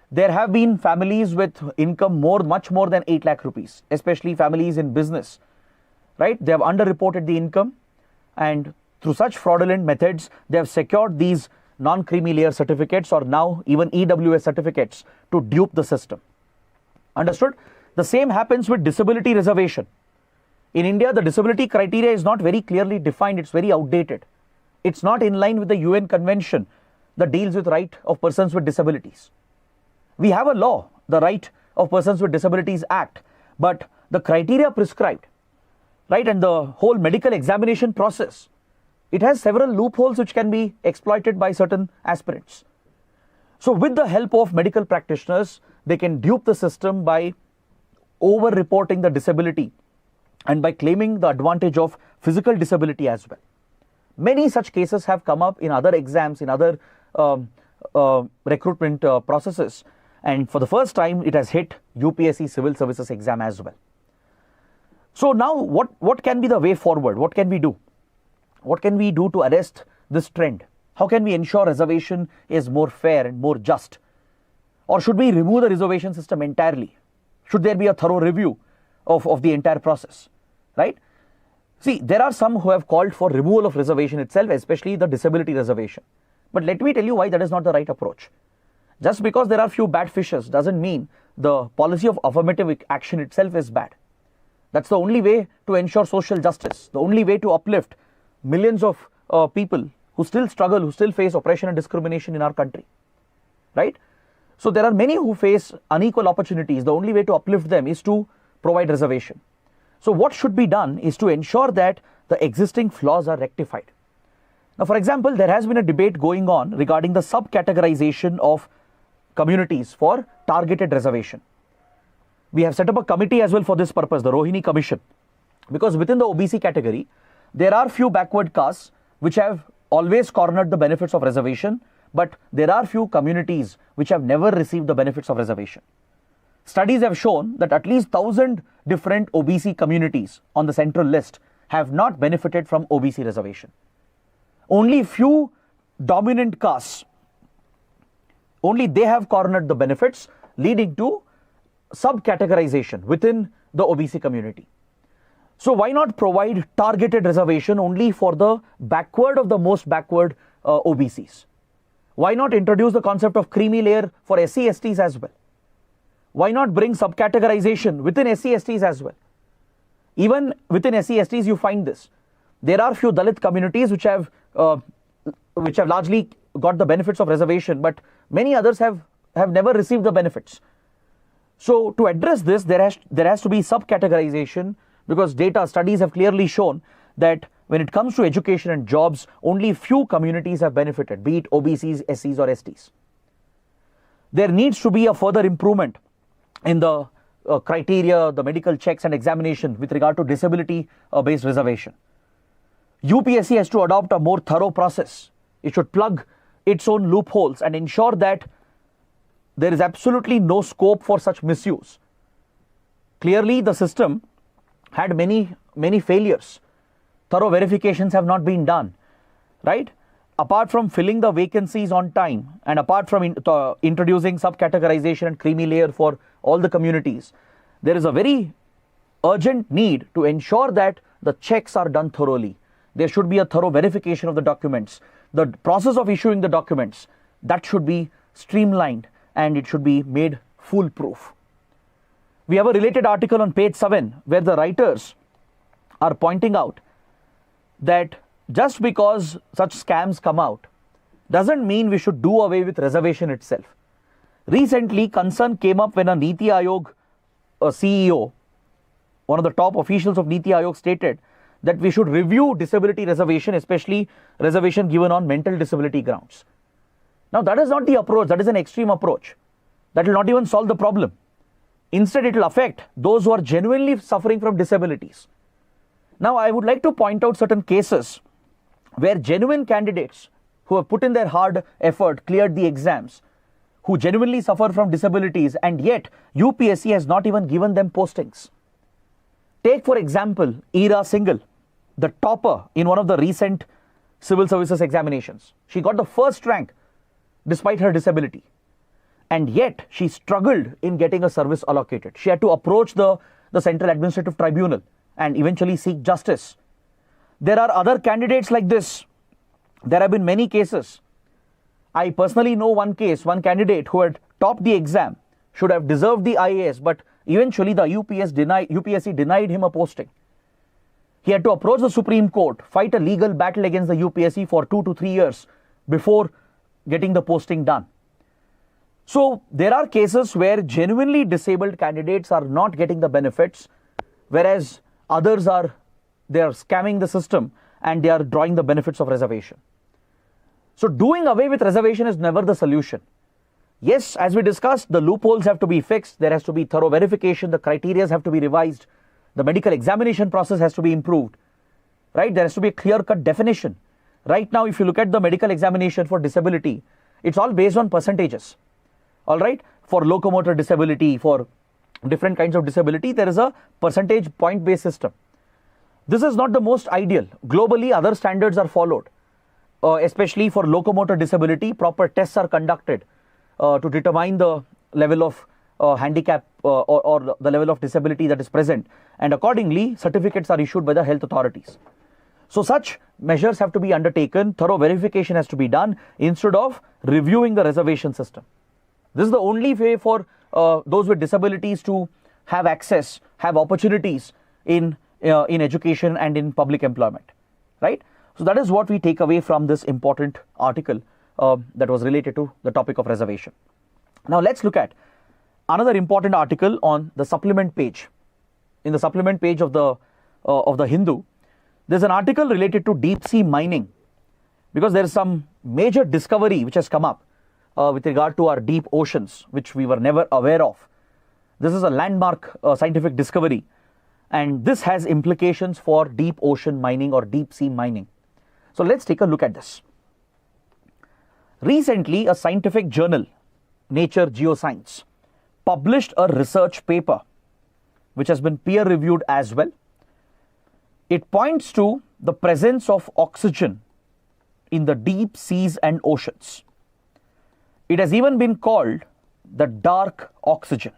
There have been families with income much more than 8 lakh rupees, especially families in business, right? They have underreported the income, and through such fraudulent methods, they have secured these non-creamy layer certificates or now even EWS certificates to dupe the system. Understood? The same happens with disability reservation. In India, the disability criteria is not very clearly defined. It's very outdated. It's not in line with the UN convention that deals with right of persons with disabilities. We have a law, the Right of Persons with Disabilities Act, but the criteria prescribed, right, and the whole medical examination process, it has several loopholes which can be exploited by certain aspirants. So with the help of medical practitioners, they can dupe the system by over-reporting the disability and by claiming the advantage of physical disability as well. Many such cases have come up in other exams, in other recruitment processes, and for the first time it has hit UPSC civil services exam as well. So now what can be the way forward? What can we do? What can we do to arrest this trend? How can we ensure reservation is more fair and more just? Or should we remove the reservation system entirely? Should there be a thorough review of the entire process, right? See, there are some who have called for removal of reservation itself, especially the disability reservation. But let me tell you why that is not the right approach. Just because there are few bad fishes doesn't mean the policy of affirmative action itself is bad. That's the only way to ensure social justice, the only way to uplift millions of people who still struggle, who still face oppression and discrimination in our country, right? So there are many who face unequal opportunities. The only way to uplift them is to provide reservation. So what should be done is to ensure that the existing flaws are rectified. Now, for example, there has been a debate going on regarding the subcategorization of communities for targeted reservation. We have set up a committee as well for this purpose, the Rohini Commission, because within the OBC category, there are few backward castes which have always cornered the benefits of reservation, but there are few communities which have never received the benefits of reservation. Studies have shown that at least 1,000 different OBC communities on the central list have not benefited from OBC reservation. Only few dominant castes, only they have cornered the benefits, leading to subcategorization within the OBC community. So why not provide targeted reservation only for the backward of the most backward OBCs? Why not introduce the concept of creamy layer for SC/STs as well? Why not bring subcategorization within SC/STs as well? Even within SC/STs you find this. There are few Dalit communities which have largely got the benefits of reservation, but many others have never received the benefits. So to address this, there has to be subcategorization, because studies have clearly shown that when it comes to education and jobs, only few communities have benefited, be it OBCs, SCs or STs. There needs to be a further improvement in the criteria, the medical checks and examination with regard to disability-based reservation. UPSC has to adopt a more thorough process. It should plug its own loopholes and ensure that there is absolutely no scope for such misuse. Clearly, the system had many failures. Thorough verifications have not been done, right? Apart from filling the vacancies on time, and apart from introducing subcategorization and creamy layer for all the communities, there is a very urgent need to ensure that the checks are done thoroughly. There should be a thorough verification of the documents. The process of issuing the documents, that should be streamlined and it should be made foolproof. We have a related article on page 7 where the writers are pointing out that just because such scams come out doesn't mean we should do away with reservation itself. Recently, concern came up when a NITI Aayog CEO, one of the top officials of NITI Aayog, stated that we should review disability reservation, especially reservation given on mental disability grounds. Now, that is not the approach. That is an extreme approach. That will not even solve the problem. Instead, it will affect those who are genuinely suffering from disabilities. Now, I would like to point out certain cases where genuine candidates who have put in their hard effort, cleared the exams, who genuinely suffer from disabilities, and yet UPSC has not even given them postings. Take, for example, Ira Singhal, the topper in one of the recent civil services examinations. She got the first rank despite her disability. And yet, she struggled in getting a service allocated. She had to approach the Central Administrative Tribunal and eventually seek justice. There are other candidates like this. There have been many cases. I personally know one case, one candidate who had topped the exam, should have deserved the IAS, but eventually the UPSC denied him a posting. He had to approach the Supreme Court, fight a legal battle against the UPSC for 2 to 3 years before getting the posting done. So there are cases where genuinely disabled candidates are not getting the benefits, whereas others they are scamming the system and they are drawing the benefits of reservation. So doing away with reservation is never the solution. Yes, as we discussed, the loopholes have to be fixed. There has to be thorough verification. The criteria have to be revised. The medical examination process has to be improved, right? There has to be a clear-cut definition. Right now, if you look at the medical examination for disability, it's all based on percentages. All right, for locomotor disability, for different kinds of disability, there is a percentage point based system. This is not the most ideal. Globally, other standards are followed, especially for locomotor disability. Proper tests are conducted to determine the level of handicap or the level of disability that is present, and accordingly certificates are issued by the health authorities. So such measures have to be undertaken, thorough verification has to be done instead of reviewing the reservation system. This is the only way for those with disabilities to have access, have opportunities in education and in public employment, right? So that is what we take away from this important article that was related to the topic of reservation. Now let's look at another important article on the supplement page. In the supplement page of the Hindu, there's an article related to deep sea mining, because there is some major discovery which has come up with regard to our deep oceans, which we were never aware of. This is a landmark scientific discovery, and this has implications for deep ocean mining or deep sea mining. So let's take a look at this. Recently, a scientific journal, Nature Geoscience, published a research paper which has been peer reviewed as well. It points to the presence of oxygen in the deep seas and oceans. It has even been called the dark oxygen.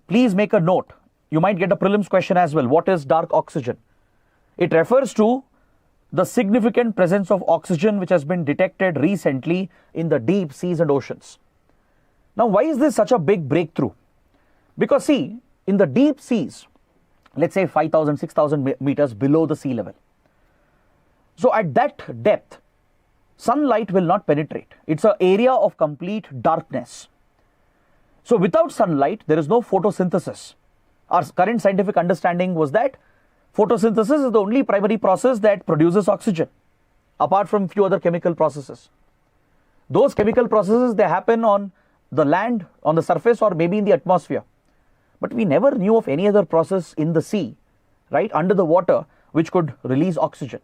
Please make a note. You might get a prelims question as well. What is dark oxygen? It refers to the significant presence of oxygen which has been detected recently in the deep seas and oceans. Now, why is this such a big breakthrough? Because see, in the deep seas, let's say 5,000, 6,000 meters below the sea level. So at that depth, sunlight will not penetrate. It's an area of complete darkness. So without sunlight, there is no photosynthesis. Our current scientific understanding was that photosynthesis is the only primary process that produces oxygen, apart from few other chemical processes. Those chemical processes, they happen on the land, on the surface, or maybe in the atmosphere. But we never knew of any other process in the sea, right, under the water, which could release oxygen,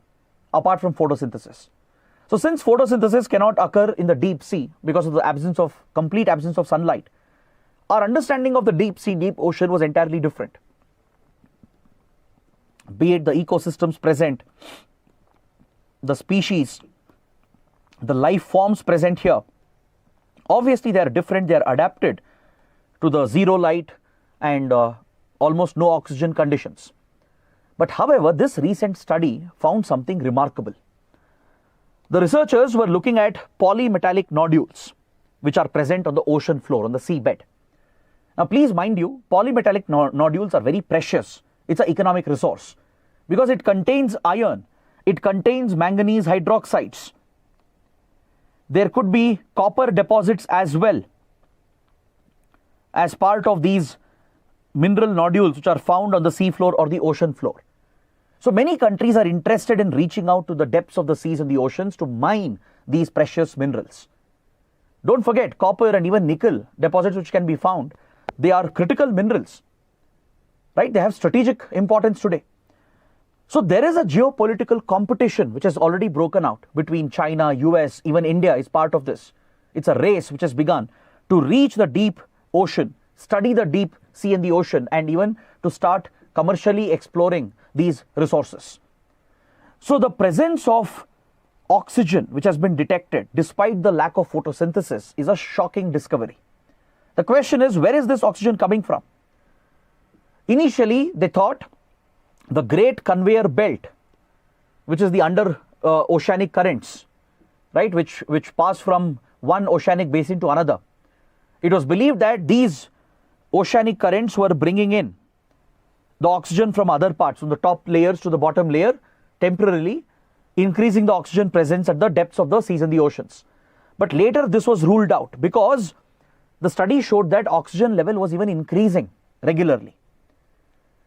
apart from photosynthesis. So since photosynthesis cannot occur in the deep sea because of the complete absence of sunlight, our understanding of the deep sea, deep ocean was entirely different. Be it the ecosystems present, the species, the life forms present here, obviously they are different, they are adapted to the zero light and almost no oxygen conditions. But however, this recent study found something remarkable. The researchers were looking at polymetallic nodules which are present on the ocean floor, on the seabed. Now please mind you, polymetallic nodules are very precious. It's an economic resource because it contains iron, it contains manganese hydroxides. There could be copper deposits as well as part of these mineral nodules which are found on the sea floor or the ocean floor. So many countries are interested in reaching out to the depths of the seas and the oceans to mine these precious minerals. Don't forget, copper and even nickel deposits which can be found, they are critical minerals, right? They have strategic importance today. So there is a geopolitical competition which has already broken out between China, US, even India is part of this. It's a race which has begun to reach the deep ocean, study the deep sea and the ocean, and even to start commercially exploring these resources. So the presence of oxygen which has been detected despite the lack of photosynthesis is a shocking discovery. The question is, where is this oxygen coming from? Initially, they thought the great conveyor belt, which is the under oceanic currents, right, which pass from one oceanic basin to another. It was believed that these oceanic currents were bringing in the oxygen from other parts, from the top layers to the bottom layer, temporarily increasing the oxygen presence at the depths of the seas and the oceans. But later this was ruled out because the study showed that oxygen level was even increasing regularly.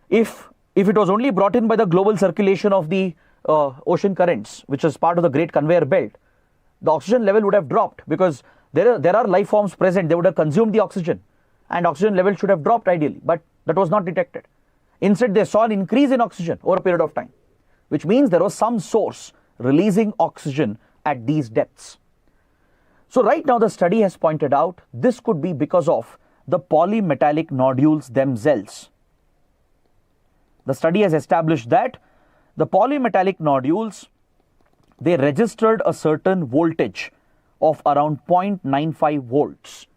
If it was only brought in by the global circulation of the ocean currents, which is part of the great conveyor belt, the oxygen level would have dropped because there are life forms present. They would have consumed the oxygen and oxygen level should have dropped ideally, but that was not detected. Instead, they saw an increase in oxygen over a period of time, which means there was some source releasing oxygen at these depths. So right now the study has pointed out this could be because of the polymetallic nodules themselves. The study has established that the polymetallic nodules, they registered a certain voltage of around 0.95 volts.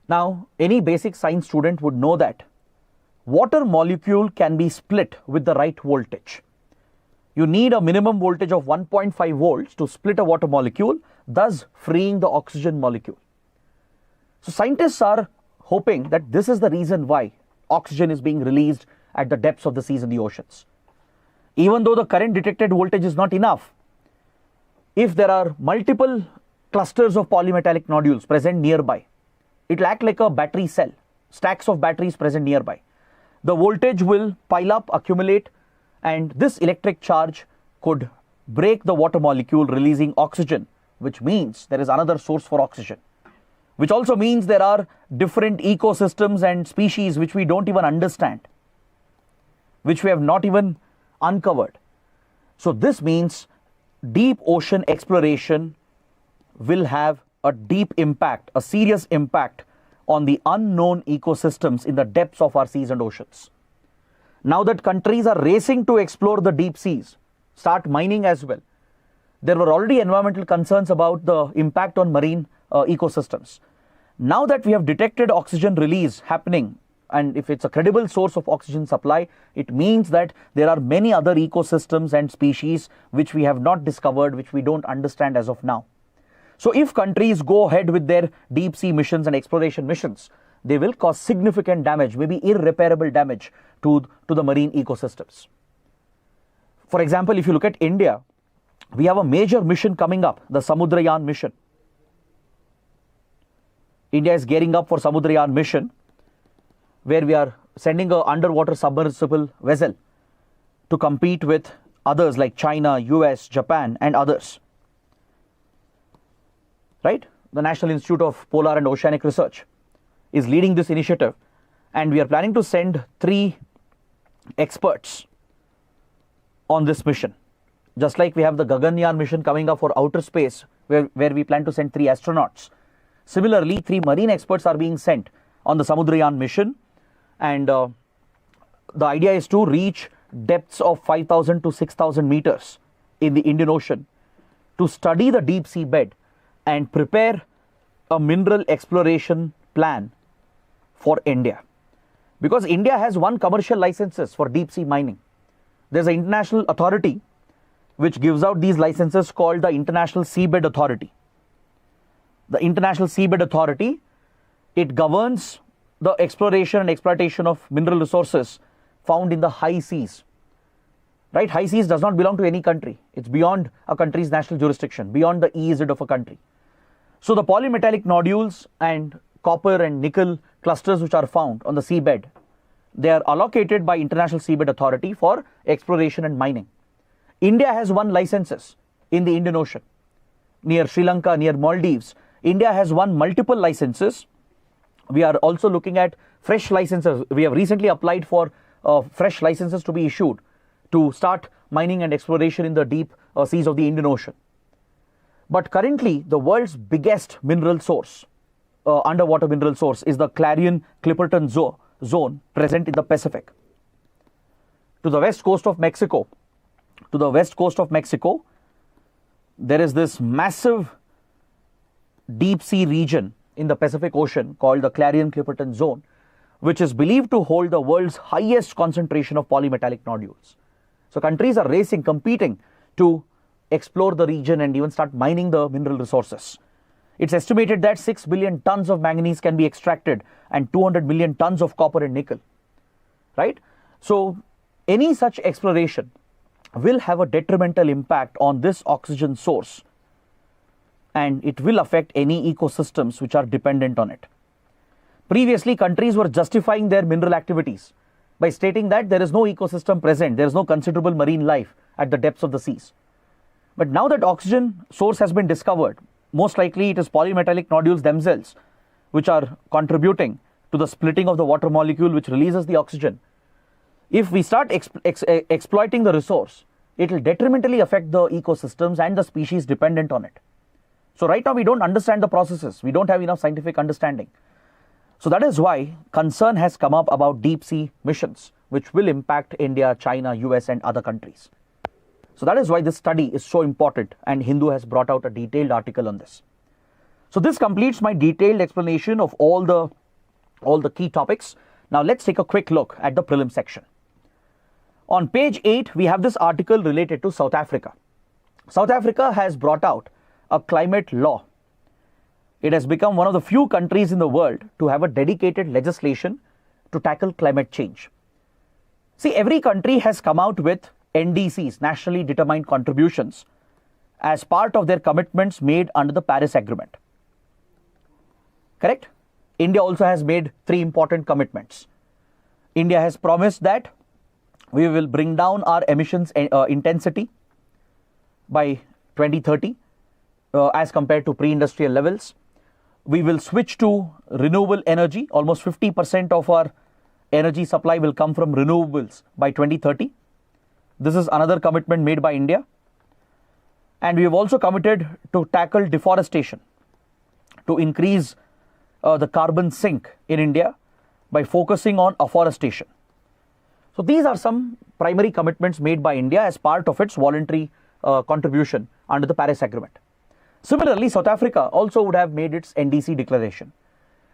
Now, any basic science student would know that water molecule can be split with the right voltage. You need a minimum voltage of 1.5 volts to split a water molecule, thus freeing the oxygen molecule. So scientists are hoping that this is the reason why oxygen is being released at the depths of the seas and the oceans. Even though the current detected voltage is not enough, if there are multiple clusters of polymetallic nodules present nearby, it will act like a battery cell, stacks of batteries present nearby. The voltage will pile up, accumulate, and this electric charge could break the water molecule, releasing oxygen, which means there is another source for oxygen, which also means there are different ecosystems and species which we don't even understand, which we have not even uncovered. So this means deep ocean exploration will have a deep impact, a serious impact on the unknown ecosystems in the depths of our seas and oceans. Now that countries are racing to explore the deep seas, start mining as well, there were already environmental concerns about the impact on marine ecosystems. Now that we have detected oxygen release happening, and if it's a credible source of oxygen supply, it means that there are many other ecosystems and species which we have not discovered, which we don't understand as of now. So if countries go ahead with their deep sea missions and exploration missions, they will cause significant damage, maybe irreparable damage to the marine ecosystems. For example, if you look at India, we have a major mission coming up, the Samudrayan mission. India is gearing up for Samudrayan mission, where we are sending an underwater submersible vessel to compete with others like China, US, Japan, and others. Right? The National Institute of Polar and Oceanic Research is leading this initiative, and we are planning to send 3 experts on this mission. Just like we have the Gaganyaan mission coming up for outer space, where we plan to send 3 astronauts. Similarly, 3 marine experts are being sent on the Samudrayan mission, and the idea is to reach depths of 5,000 to 6,000 meters in the Indian Ocean to study the deep sea bed and prepare a mineral exploration plan for India. Because India has 1 commercial licenses for deep sea mining. There's an international authority which gives out these licenses called the International Seabed Authority. The International Seabed Authority, it governs the exploration and exploitation of mineral resources found in the high seas. Right? High seas does not belong to any country. It's beyond a country's national jurisdiction, beyond the EEZ of a country. So the polymetallic nodules and copper and nickel clusters which are found on the seabed, they are allocated by International Seabed Authority for exploration and mining. India has 1 licenses in the Indian Ocean. Near Sri Lanka, near Maldives, India has won multiple licenses. We are also looking at fresh licenses. We have recently applied for fresh licenses to be issued to start mining and exploration in the deep seas of the Indian Ocean. But currently, the world's biggest mineral source, underwater mineral source, is the Clarion-Clipperton zone present in the Pacific. To the west coast of Mexico, there is this massive deep sea region in the Pacific Ocean called the Clarion-Clipperton zone, which is believed to hold the world's highest concentration of polymetallic nodules. So countries are racing, competing to explore the region and even start mining the mineral resources. It's estimated that 6 billion tons of manganese can be extracted and 200 million tons of copper and nickel. Right? So any such exploration will have a detrimental impact on this oxygen source, and it will affect any ecosystems which are dependent on it. Previously, countries were justifying their mineral activities by stating that there is no ecosystem present, there is no considerable marine life at the depths of the seas. But now that oxygen source has been discovered, most likely it is polymetallic nodules themselves which are contributing to the splitting of the water molecule which releases the oxygen. If we start exploiting the resource, it will detrimentally affect the ecosystems and the species dependent on it. So right now we don't understand the processes. We don't have enough scientific understanding. So that is why concern has come up about deep sea missions, which will impact India, China, US and other countries. So that is why this study is so important, and Hindu has brought out a detailed article on this. So this completes my detailed explanation of all the key topics. Now let's take a quick look at the prelim section. On page 8, we have this article related to South Africa. South Africa has brought out a climate law. It has become one of the few countries in the world to have a dedicated legislation to tackle climate change. See, every country has come out with NDCs, nationally determined contributions, as part of their commitments made under the Paris Agreement. Correct? India also has made 3 important commitments. India has promised that we will bring down our emissions intensity by 2030 as compared to pre-industrial levels. We will switch to renewable energy. Almost 50% of our energy supply will come from renewables by 2030. This is another commitment made by India. And we have also committed to tackle deforestation, to increase the carbon sink in India by focusing on afforestation. So these are some primary commitments made by India as part of its voluntary contribution under the Paris Agreement. Similarly, South Africa also would have made its NDC declaration.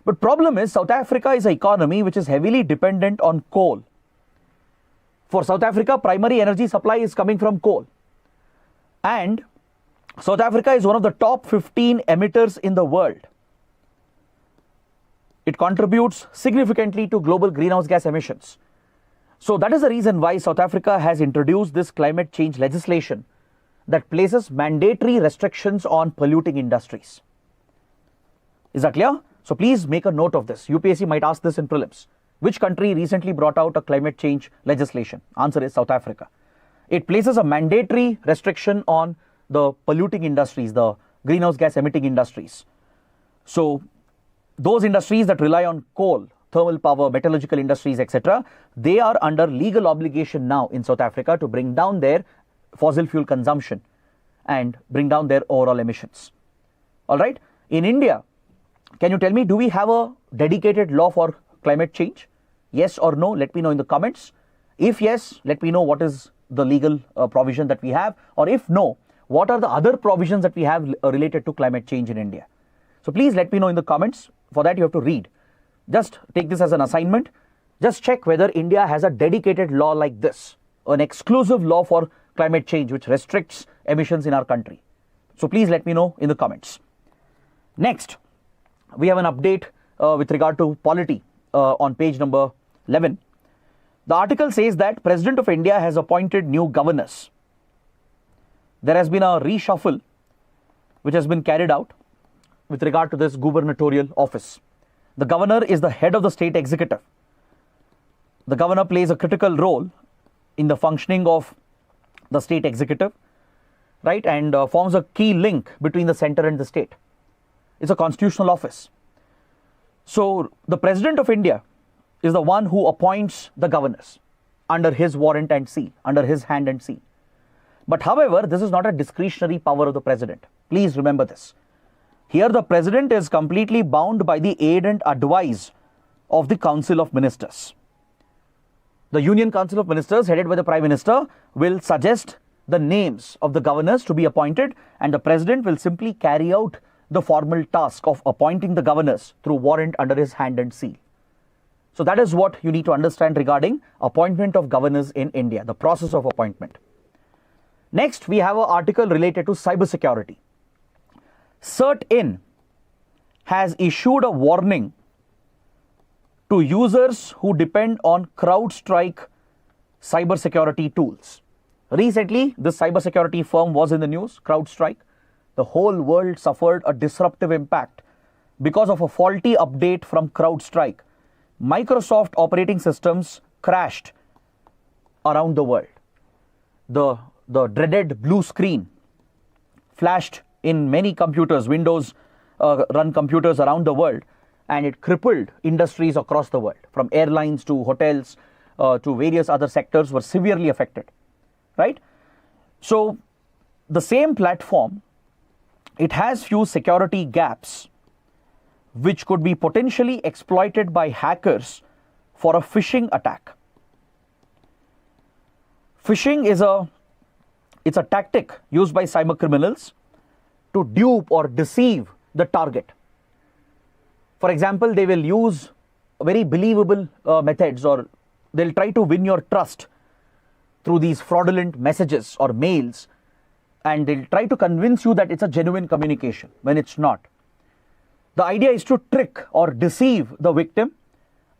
But problem is, South Africa is an economy which is heavily dependent on coal. For South Africa, primary energy supply is coming from coal. And South Africa is one of the top 15 emitters in the world. It contributes significantly to global greenhouse gas emissions. So that is the reason why South Africa has introduced this climate change legislation that places mandatory restrictions on polluting industries. Is that clear? So please make a note of this. UPSC might ask this in prelims. Which country recently brought out a climate change legislation? Answer is South Africa. It places a mandatory restriction on the polluting industries, the greenhouse gas emitting industries. So those industries that rely on coal, thermal power, metallurgical industries, etc., they are under legal obligation now in South Africa to bring down their fossil fuel consumption and bring down their overall emissions. All right. In India, can you tell me, do we have a dedicated law for climate change? Yes or no? Let me know in the comments. If yes, let me know what is the legal provision that we have, or if no, what are the other provisions that we have related to climate change in India? So please let me know in the comments. For that, you have to read. Just take this as an assignment. Just check whether India has a dedicated law like this, an exclusive law for climate change which restricts emissions in our country. So please let me know in the comments. Next, we have an update with regard to polity on page number 11. The article says that President of India has appointed new governors. There has been a reshuffle which has been carried out with regard to this gubernatorial office. The governor is the head of the state executive. The governor plays a critical role in the functioning of the state executive, right, and forms a key link between the center and the state. It's a constitutional office. So the President of India is the one who appoints the governors under his warrant and seal, under his hand and seal. But however, this is not a discretionary power of the President. Please remember this. Here the President is completely bound by the aid and advice of the Council of Ministers. The Union Council of Ministers, headed by the Prime Minister, will suggest the names of the governors to be appointed, and the President will simply carry out the formal task of appointing the governors through warrant under his hand and seal. So that is what you need to understand regarding appointment of governors in India, the process of appointment. Next, we have an article related to cybersecurity. CERT-In has issued a warning to users who depend on CrowdStrike cybersecurity tools. Recently, this cybersecurity firm was in the news, CrowdStrike. The whole world suffered a disruptive impact because of a faulty update from CrowdStrike. Microsoft operating systems crashed around the world. The dreaded blue screen flashed in many computers, Windows run computers around the world, and it crippled industries across the world, from airlines to hotels to various other sectors were severely affected, right? So the same platform, it has few security gaps which could be potentially exploited by hackers for a phishing attack. Phishing is it's a tactic used by cyber criminals to dupe or deceive the target. For example, they will use very believable methods, or they'll try to win your trust through these fraudulent messages or mails, and they'll try to convince you that it's a genuine communication when it's not. The idea is to trick or deceive the victim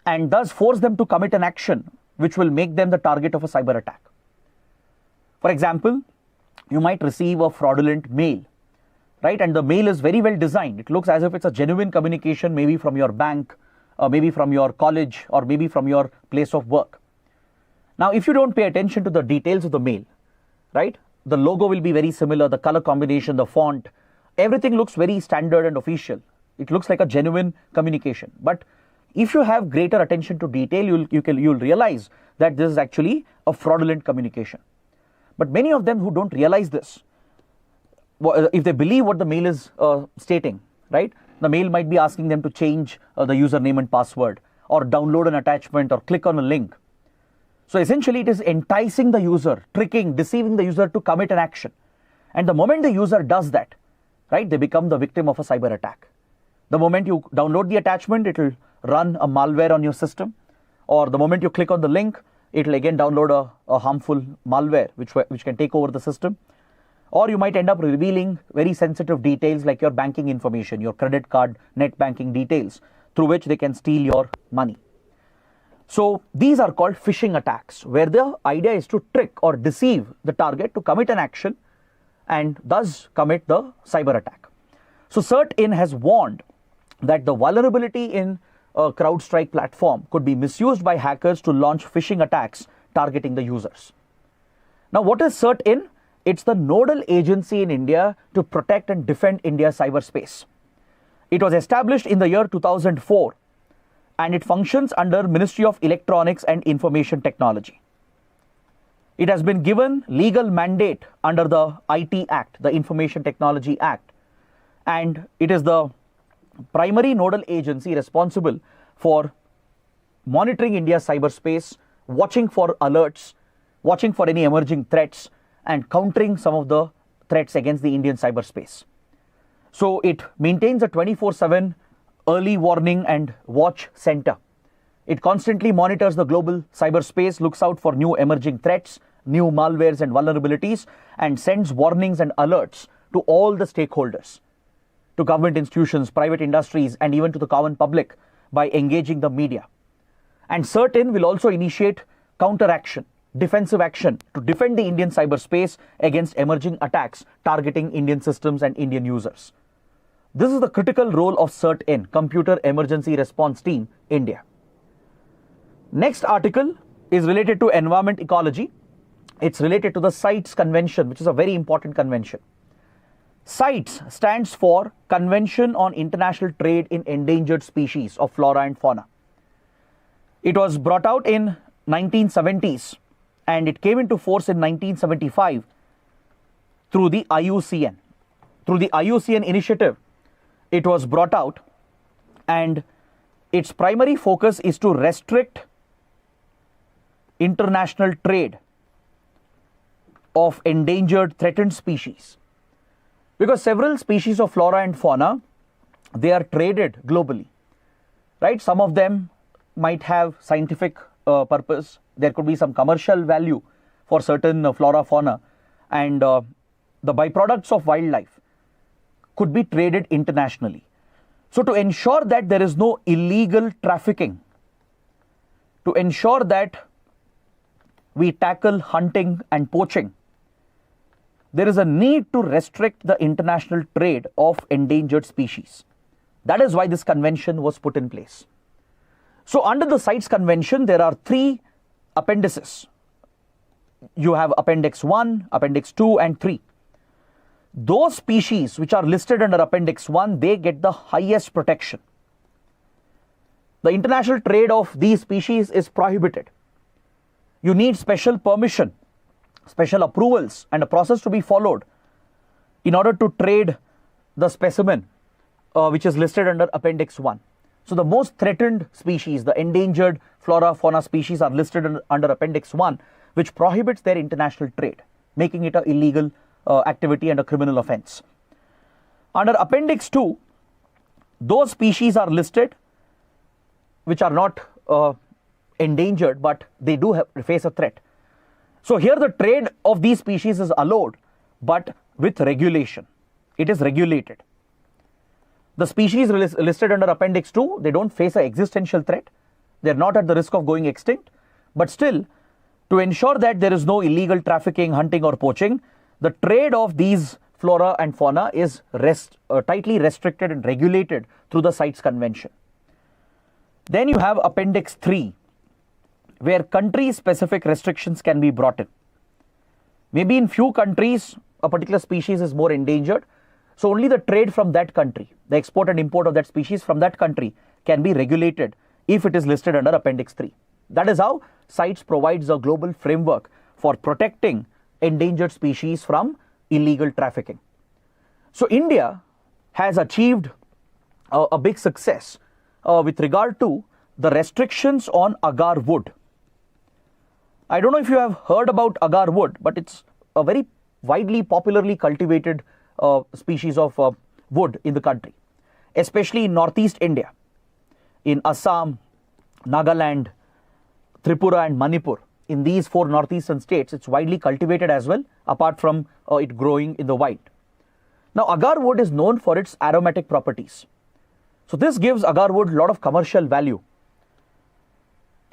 and thus force them to commit an action which will make them the target of a cyber attack. For example, you might receive a fraudulent mail, right? And the mail is very well designed. It looks as if it's a genuine communication, maybe from your bank, maybe from your college, or maybe from your place of work. Now, if you don't pay attention to the details of the mail, right? The logo will be very similar, the color combination, the font, everything looks very standard and official. It looks like a genuine communication. But if you have greater attention to detail, you'll realize that this is actually a fraudulent communication. But many of them who don't realize this, if they believe what the mail is stating, right? The mail might be asking them to change the username and password, or download an attachment, or click on a link. So essentially, it is enticing the user, tricking, deceiving the user to commit an action. And the moment the user does that, right, they become the victim of a cyber attack. The moment you download the attachment, it will run a malware on your system, or the moment you click on the link, it will again download a harmful malware which can take over the system. Or you might end up revealing very sensitive details like your banking information, your credit card, net banking details, through which they can steal your money. So these are called phishing attacks, where the idea is to trick or deceive the target to commit an action and thus commit the cyber attack. So CERT-In has warned that the vulnerability in a CrowdStrike platform could be misused by hackers to launch phishing attacks targeting the users. Now, what is CERT-In? It's the nodal agency in India to protect and defend India's cyberspace. It was established in the year 2004, and it functions under Ministry of Electronics and Information Technology. It has been given legal mandate under the IT Act, the Information Technology Act, and it is the primary nodal agency responsible for monitoring India's cyberspace, watching for alerts, watching for any emerging threats, and countering some of the threats against the Indian cyberspace. So it maintains a 24/7 early warning and watch center. It constantly monitors the global cyberspace, looks out for new emerging threats, new malwares and vulnerabilities, and sends warnings and alerts to all the stakeholders, to government institutions, private industries, and even to the common public by engaging the media. And CERT-In will also initiate counteraction, defensive action to defend the Indian cyberspace against emerging attacks targeting Indian systems and Indian users. This is the critical role of CERT-In, Computer Emergency Response Team, India. Next article is related to environment ecology. It's related to the CITES convention, which is a very important convention. CITES stands for Convention on International Trade in Endangered Species of Flora and Fauna. It was brought out in 1970s and it came into force in 1975 through the IUCN. Through the IUCN initiative, it was brought out, and its primary focus is to restrict international trade of endangered, threatened species. Because several species of flora and fauna, they are traded globally, right? Some of them might have scientific purpose. There could be some commercial value for certain flora, fauna, and the byproducts of wildlife could be traded internationally. So to ensure that there is no illegal trafficking, to ensure that we tackle hunting and poaching, there is a need to restrict the international trade of endangered species. That is why this convention was put in place. So under the CITES convention, there are 3 appendices. You have Appendix 1, Appendix 2, and 3. Those species which are listed under Appendix 1, they get the highest protection. The international trade of these species is prohibited. You need special permission. special approvals and a process to be followed in order to trade the specimen which is listed under Appendix 1. So the most threatened species, the endangered flora fauna species, are listed under Appendix 1, which prohibits their international trade, making it an illegal activity and a criminal offense. Under Appendix 2, those species are listed which are not endangered, but they do face a threat. So here the trade of these species is allowed, but with regulation. It is regulated. The species listed under Appendix 2, they don't face an existential threat. They're not at the risk of going extinct. But still, to ensure that there is no illegal trafficking, hunting or poaching, the trade of these flora and fauna is tightly restricted and regulated through the CITES Convention. Then you have Appendix 3, where country-specific restrictions can be brought in. Maybe in few countries, a particular species is more endangered, so only the trade from that country, the export and import of that species from that country can be regulated if it is listed under Appendix 3. That is how CITES provides a global framework for protecting endangered species from illegal trafficking. So India has achieved a big success with regard to the restrictions on agarwood. I don't know if you have heard about agarwood, but it's a very widely popularly cultivated species of wood in the country, especially in northeast India, in Assam, Nagaland, Tripura and Manipur. In these 4 northeastern states, it's widely cultivated as well, apart from it growing in the wild. Now, agarwood is known for its aromatic properties. So this gives agarwood a lot of commercial value,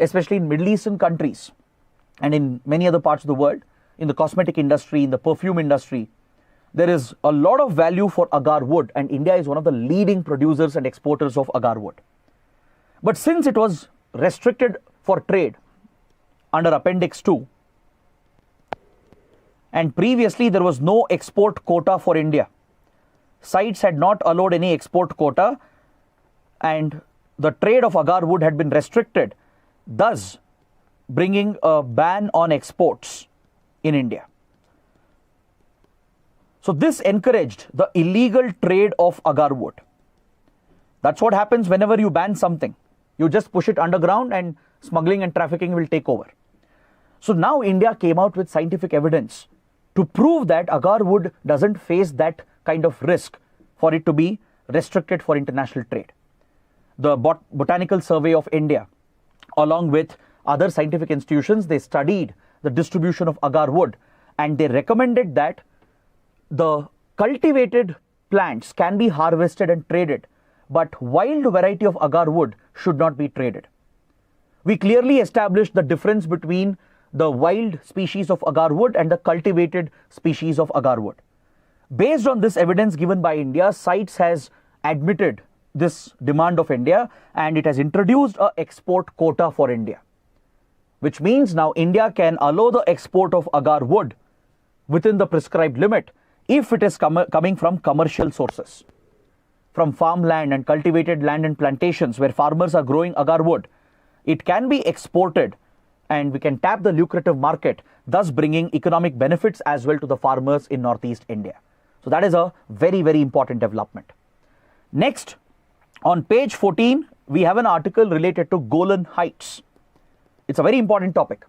especially in Middle Eastern countries and in many other parts of the world. In the cosmetic industry, in the perfume industry, there is a lot of value for agarwood, and India is one of the leading producers and exporters of agarwood. But since it was restricted for trade under Appendix 2, and previously there was no export quota for India, CITES had not allowed any export quota, and the trade of agarwood had been restricted, thus bringing a ban on exports in India. So this encouraged the illegal trade of agarwood. That's what happens whenever you ban something. You just push it underground and smuggling and trafficking will take over. So now India came out with scientific evidence to prove that agarwood doesn't face that kind of risk for it to be restricted for international trade. The Botanical Survey of India, along with other scientific institutions, they studied the distribution of agarwood, and they recommended that the cultivated plants can be harvested and traded, but wild variety of agarwood should not be traded. We clearly established the difference between the wild species of agarwood and the cultivated species of agarwood. Based on this evidence given by India, CITES has admitted this demand of India, and it has introduced an export quota for India, which means now India can allow the export of agarwood within the prescribed limit if it is coming from commercial sources, from farmland and cultivated land and plantations where farmers are growing agarwood. It can be exported and we can tap the lucrative market, thus bringing economic benefits as well to the farmers in northeast India. So that is a very, very important development. Next, on page 14, we have an article related to Golan Heights. It's a very important topic.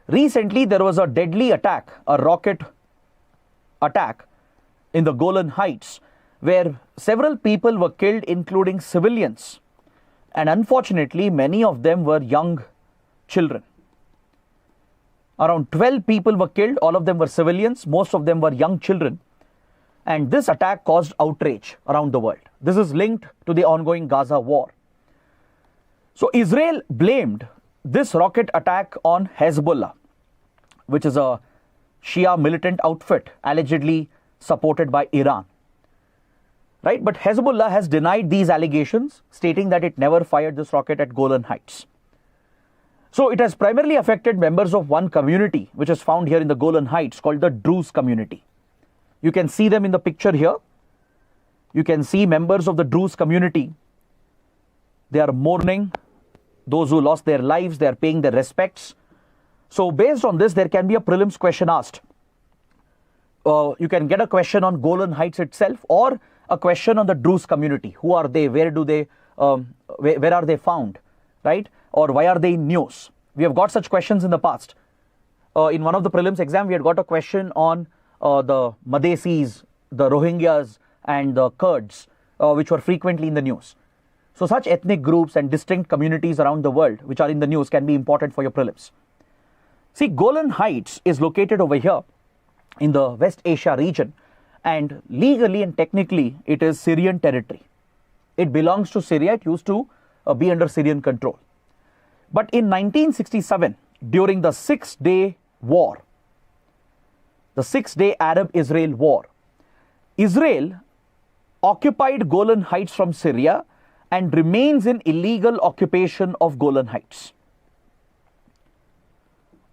Recently, there was a deadly attack, a rocket attack in the Golan Heights, where several people were killed, including civilians. And unfortunately, many of them were young children. Around 12 people were killed, all of them were civilians, most of them were young children. And this attack caused outrage around the world. This is linked to the ongoing Gaza war. So Israel blamed this rocket attack on Hezbollah, which is a Shia militant outfit allegedly supported by Iran. Right? But Hezbollah has denied these allegations, stating that it never fired this rocket at Golan Heights. So it has primarily affected members of one community, which is found here in the Golan Heights, called the Druze community. You can see them in the picture here. You can see members of the Druze community. They are mourning those who lost their lives. They are paying their respects. So based on this, there can be a prelims question asked. You can get a question on Golan Heights itself, or a question on the Druze community. Who are they? Where do they? Where are they found? Right? Or why are they in news? We have got such questions in the past. In one of the prelims exam, we had got a question on the Madhesis, the Rohingyas, and the Kurds, which were frequently in the news. So such ethnic groups and distinct communities around the world which are in the news can be important for your prelims. See, Golan Heights is located over here in the West Asia region, and legally and technically it is Syrian territory. It belongs to Syria. It used to be under Syrian control. But in 1967, during the 6-day war, the 6-day Arab-Israel war, Israel occupied Golan Heights from Syria and remains in illegal occupation of Golan Heights.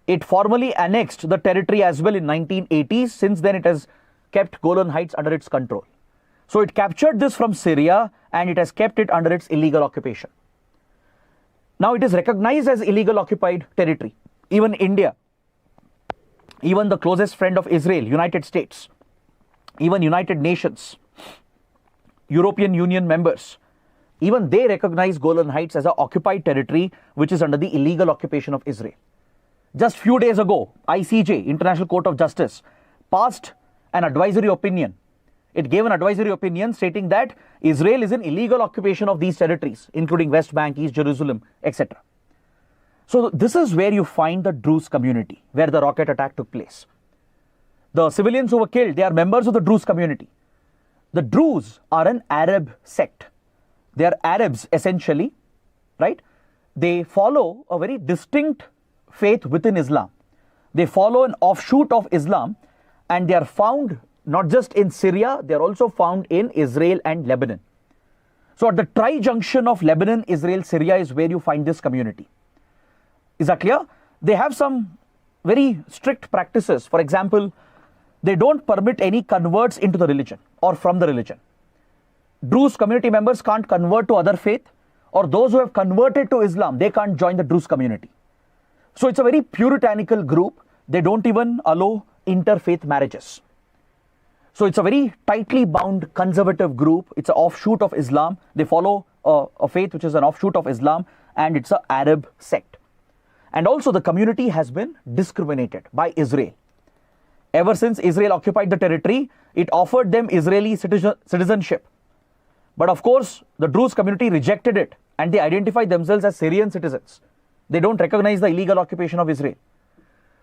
It formally annexed the territory as well in 1980s. Since then, it has kept Golan Heights under its control. So it captured this from Syria and it has kept it under its illegal occupation. Now it is recognized as illegal occupied territory. Even India, even the closest friend of Israel, United States, even United Nations, European Union members, even they recognize Golan Heights as an occupied territory which is under the illegal occupation of Israel. Just few days ago, ICJ, International Court of Justice, passed an advisory opinion. It gave an advisory opinion stating that Israel is in illegal occupation of these territories, including West Bank, East Jerusalem, etc. So this is where you find the Druze community, where the rocket attack took place. The civilians who were killed, they are members of the Druze community. The Druze are an Arab sect. They are Arabs essentially, right? They follow a very distinct faith within Islam. They follow an offshoot of Islam, and they are found not just in Syria, they are also found in Israel and Lebanon. So at the tri-junction of Lebanon, Israel, Syria is where you find this community. Is that clear? They have some very strict practices. For example, they don't permit any converts into the religion or from the religion. Druze community members can't convert to other faith, or those who have converted to Islam, they can't join the Druze community. So it's a very puritanical group. They don't even allow interfaith marriages. So it's a very tightly bound conservative group. It's an offshoot of Islam. They follow a faith which is an offshoot of Islam, and it's an Arab sect. And also the community has been discriminated by Israel. Ever since Israel occupied the territory, it offered them Israeli citizenship. But of course, the Druze community rejected it, and they identify themselves as Syrian citizens. They don't recognize the illegal occupation of Israel.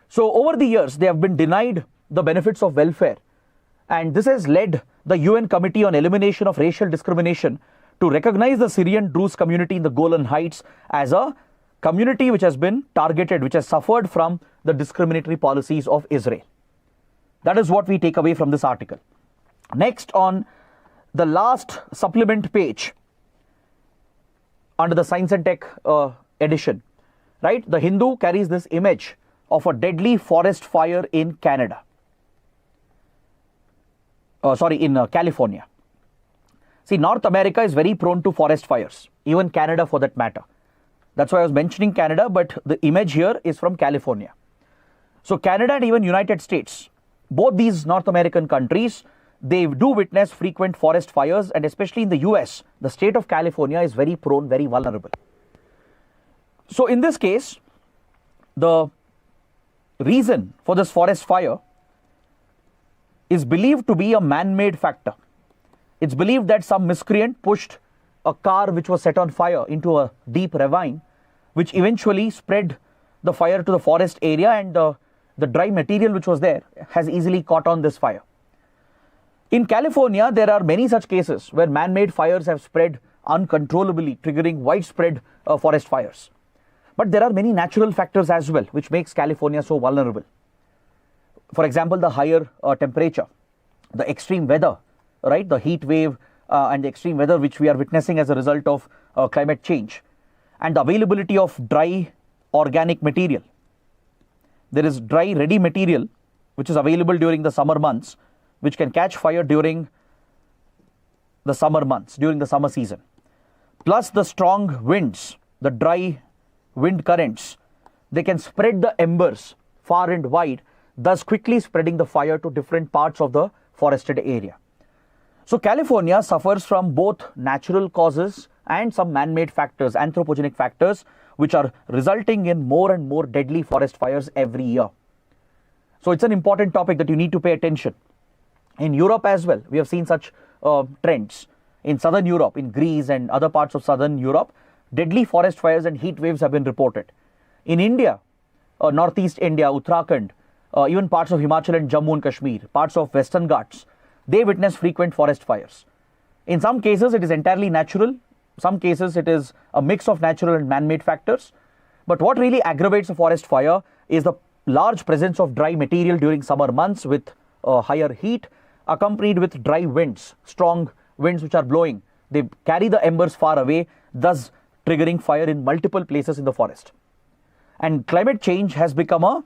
So over the years, they have been denied the benefits of welfare. And this has led the UN Committee on Elimination of Racial Discrimination to recognize the Syrian Druze community in the Golan Heights as a community which has been targeted, which has suffered from the discriminatory policies of Israel. That is what we take away from this article. Next, on the last supplement page, under the Science and Tech edition, right, the Hindu carries this image of a deadly forest fire in Canada. In California. See, North America is very prone to forest fires, even Canada for that matter. That's why I was mentioning Canada, but the image here is from California. So Canada and even United States, both these North American countries, they do witness frequent forest fires, and especially in the US, the state of California is very prone, very vulnerable. So in this case, the reason for this forest fire is believed to be a man-made factor. It's believed that some miscreant pushed a car which was set on fire into a deep ravine, which eventually spread the fire to the forest area, and the dry material which was there has easily caught on this fire. In California, there are many such cases where man-made fires have spread uncontrollably, triggering widespread forest fires. But there are many natural factors as well, which makes California so vulnerable. For example, the higher temperature, the extreme weather, right? The heat wave and the extreme weather which we are witnessing as a result of climate change, and the availability of dry organic material. There is dry ready material which is available during the summer months, which can catch fire during the summer months, during the summer season. Plus the strong winds, the dry wind currents, they can spread the embers far and wide, thus quickly spreading the fire to different parts of the forested area. So California suffers from both natural causes and some man-made factors, anthropogenic factors, which are resulting in more and more deadly forest fires every year. So it's an important topic that you need to pay attention. In Europe as well, we have seen such trends. In southern Europe, in Greece and other parts of southern Europe, deadly forest fires and heat waves have been reported. In India, northeast India, Uttarakhand, even parts of Himachal and Jammu and Kashmir, parts of Western Ghats, they witness frequent forest fires. In some cases, it is entirely natural. Some cases, it is a mix of natural and man-made factors. But what really aggravates a forest fire is the large presence of dry material during summer months with higher heat, accompanied with dry winds, strong winds which are blowing. They carry the embers far away, thus triggering fire in multiple places in the forest. And climate change has become a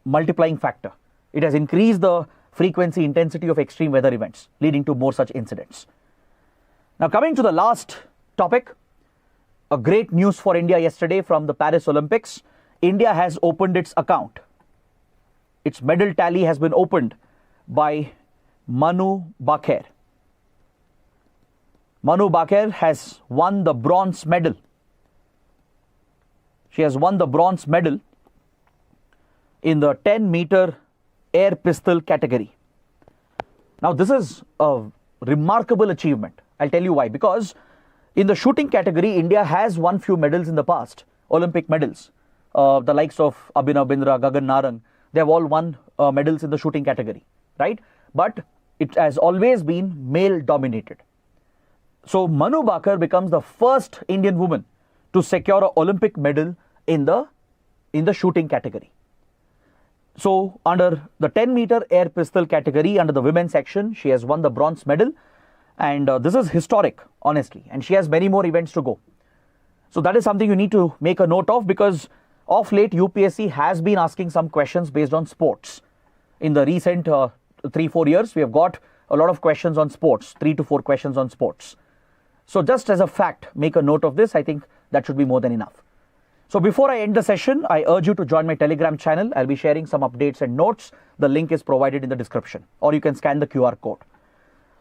multiplying factor. It has increased the frequency, intensity of extreme weather events, leading to more such incidents. Now coming to the last topic, a great news for India yesterday from the Paris Olympics. India has opened its account. Its medal tally has been opened by Manu Bhaker. Manu Bhaker has won the bronze medal. She has won the bronze medal in the 10-meter air pistol category. Now this is a remarkable achievement. I'll tell you why. Because in the shooting category, India has won few medals in the past, Olympic medals. The likes of Abhinav Bindra, Gagan Narang, they have all won medals in the shooting category, right? But it has always been male dominated. So Manu Bhaker becomes the first Indian woman to secure an Olympic medal in the shooting category. So under the 10-meter air pistol category, under the women's section, she has won the bronze medal. And this is historic, honestly. And she has many more events to go. So that is something you need to make a note of, because of late UPSC has been asking some questions based on sports. In the recent 3-4 years, we have got a lot of questions on sports, 3 to 4 questions on sports. So just as a fact, make a note of this. I think that should be more than enough. So before I end the session, I urge you to join my Telegram channel. I'll be sharing some updates and notes. The link is provided in the description, or you can scan the QR code.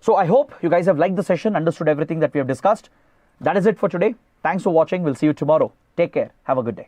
So I hope you guys have liked the session, understood everything that we have discussed. That is it for today. Thanks for watching. We'll see you tomorrow. Take care. Have a good day.